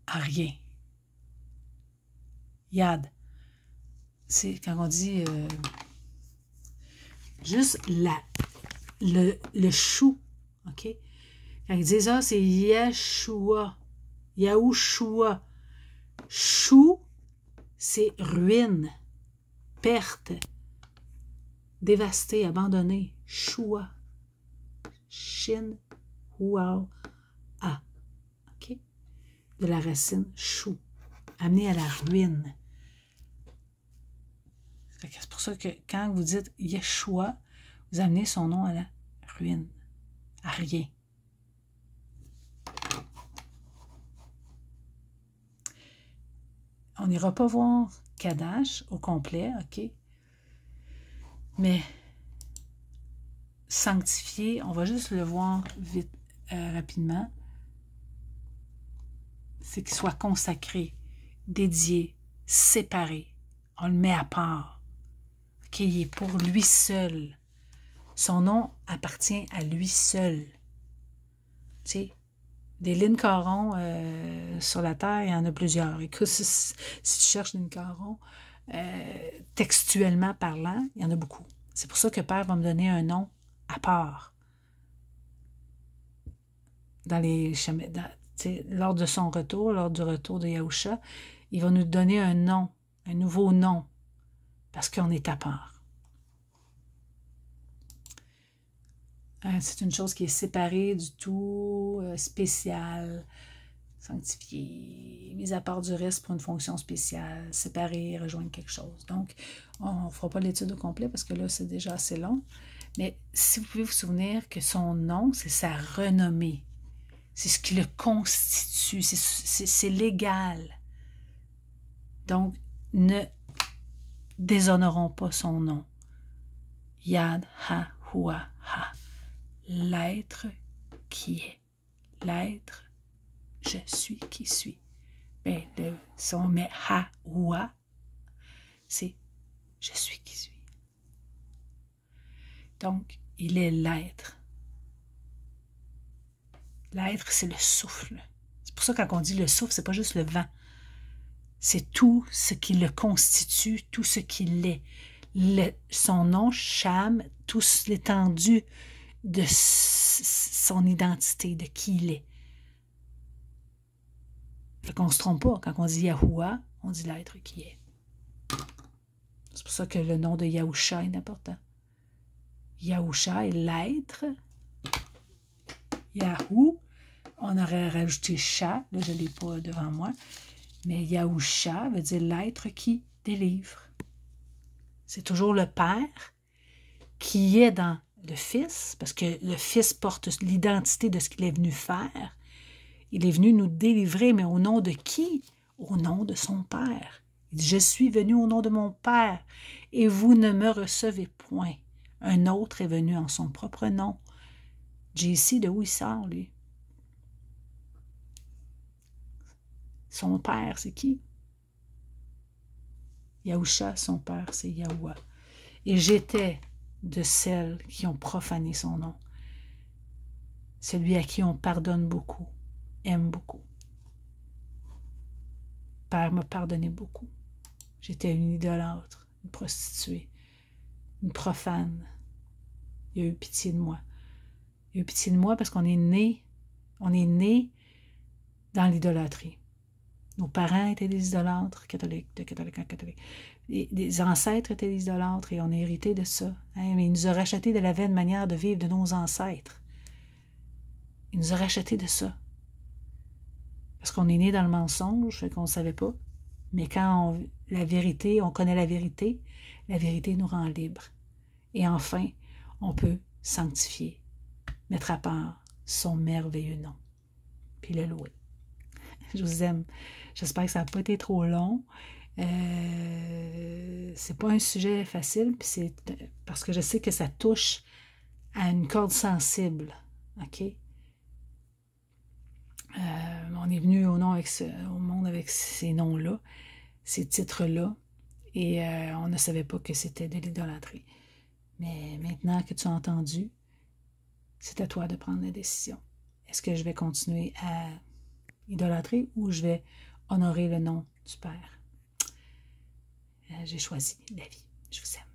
à rien. Yad. C'est quand on dit juste le chou. OK? Quand ils disent c'est Yeshua. Yahushua. Chou, c'est ruine, perte, dévasté, abandonné. Shua. Shin, Huao, A. OK? De la racine chou. Amené à la ruine. C'est pour ça que quand vous dites Yeshua, vous amenez son nom à la ruine, à rien. On n'ira pas voir Kadash au complet, OK? Mais sanctifié, on va juste le voir vite, rapidement. C'est qu'il soit consacré, dédié, séparé. On le met à part. OK? Il est pour lui seul. Son nom appartient à lui seul. Tu sais, des Lynn Caron sur la terre, il y en a plusieurs. Écoute, si tu cherches Lynn Caron, textuellement parlant, il y en a beaucoup. C'est pour ça que Père va me donner un nom à part. Lors de son retour, lors du retour de Yahusha, il va nous donner un nom, un nouveau nom, parce qu'on est à part. C'est une chose qui est séparée du tout, spéciale, sanctifiée, mise à part du reste pour une fonction spéciale, séparée, rejoindre quelque chose. Donc, on ne fera pas l'étude au complet parce que là, c'est déjà assez long. Mais si vous pouvez vous souvenir que son nom, c'est sa renommée. C'est ce qui le constitue. C'est légal. Donc, ne déshonorons pas son nom. Yad Ha Hua Ha, l'être qui est, l'être je suis qui suis. Ben, si on met Ha Hua, c'est je suis qui suis. Donc, il est l'être. L'être, c'est le souffle. C'est pour ça quand on dit le souffle, c'est pas juste le vent. C'est tout ce qui le constitue, tout ce qu'il est. Son nom, Cham, toute l'étendue de son identité, de qui il est. Fait qu'on ne se trompe pas. Quand on dit Yahuwah, on dit l'être qui est. C'est pour ça que le nom de Yahusha est important. Yahusha est l'être. Yahou, on aurait rajouté Sha, là je ne l'ai pas devant moi, mais Yahusha veut dire l'être qui délivre. C'est toujours le Père qui est dans le Fils, parce que le Fils porte l'identité de ce qu'il est venu faire. Il est venu nous délivrer, mais au nom de qui? Au nom de son Père. Il dit, je suis venu au nom de mon Père, et vous ne me recevez point. Un autre est venu en son propre nom. JC, de où il sort, lui? Son Père, c'est qui? Yahusha, son Père, c'est Yahuwah. Et j'étais de celles qui ont profané son nom. Celui à qui on pardonne beaucoup, aime beaucoup. Père m'a pardonné beaucoup. J'étais une idolâtre, une prostituée, une profane. Il a eu pitié de moi. Il a eu pitié de moi parce qu'on est né dans l'idolâtrie. Nos parents étaient des idolâtres, catholiques, de catholiques en catholiques. Des ancêtres étaient des idolâtres et on a hérité de ça. Hein? Mais il nous a racheté de la vaine manière de vivre de nos ancêtres. Il nous a racheté de ça. Parce qu'on est né dans le mensonge, fait qu'on ne savait pas. Mais quand la vérité, on connaît la vérité nous rend libres. Et enfin, on peut sanctifier, mettre à part son merveilleux nom, puis le louer. Je vous aime. J'espère que ça n'a pas été trop long. C'est pas un sujet facile, puis c'est parce que je sais que ça touche à une corde sensible. OK? On est venu au monde avec ces noms-là, ces titres-là, et on ne savait pas que c'était de l'idolâtrie. Mais maintenant que tu as entendu, c'est à toi de prendre la décision. Est-ce que je vais continuer à idolâtrer ou je vais honorer le nom du Père? J'ai choisi la vie. Je vous aime.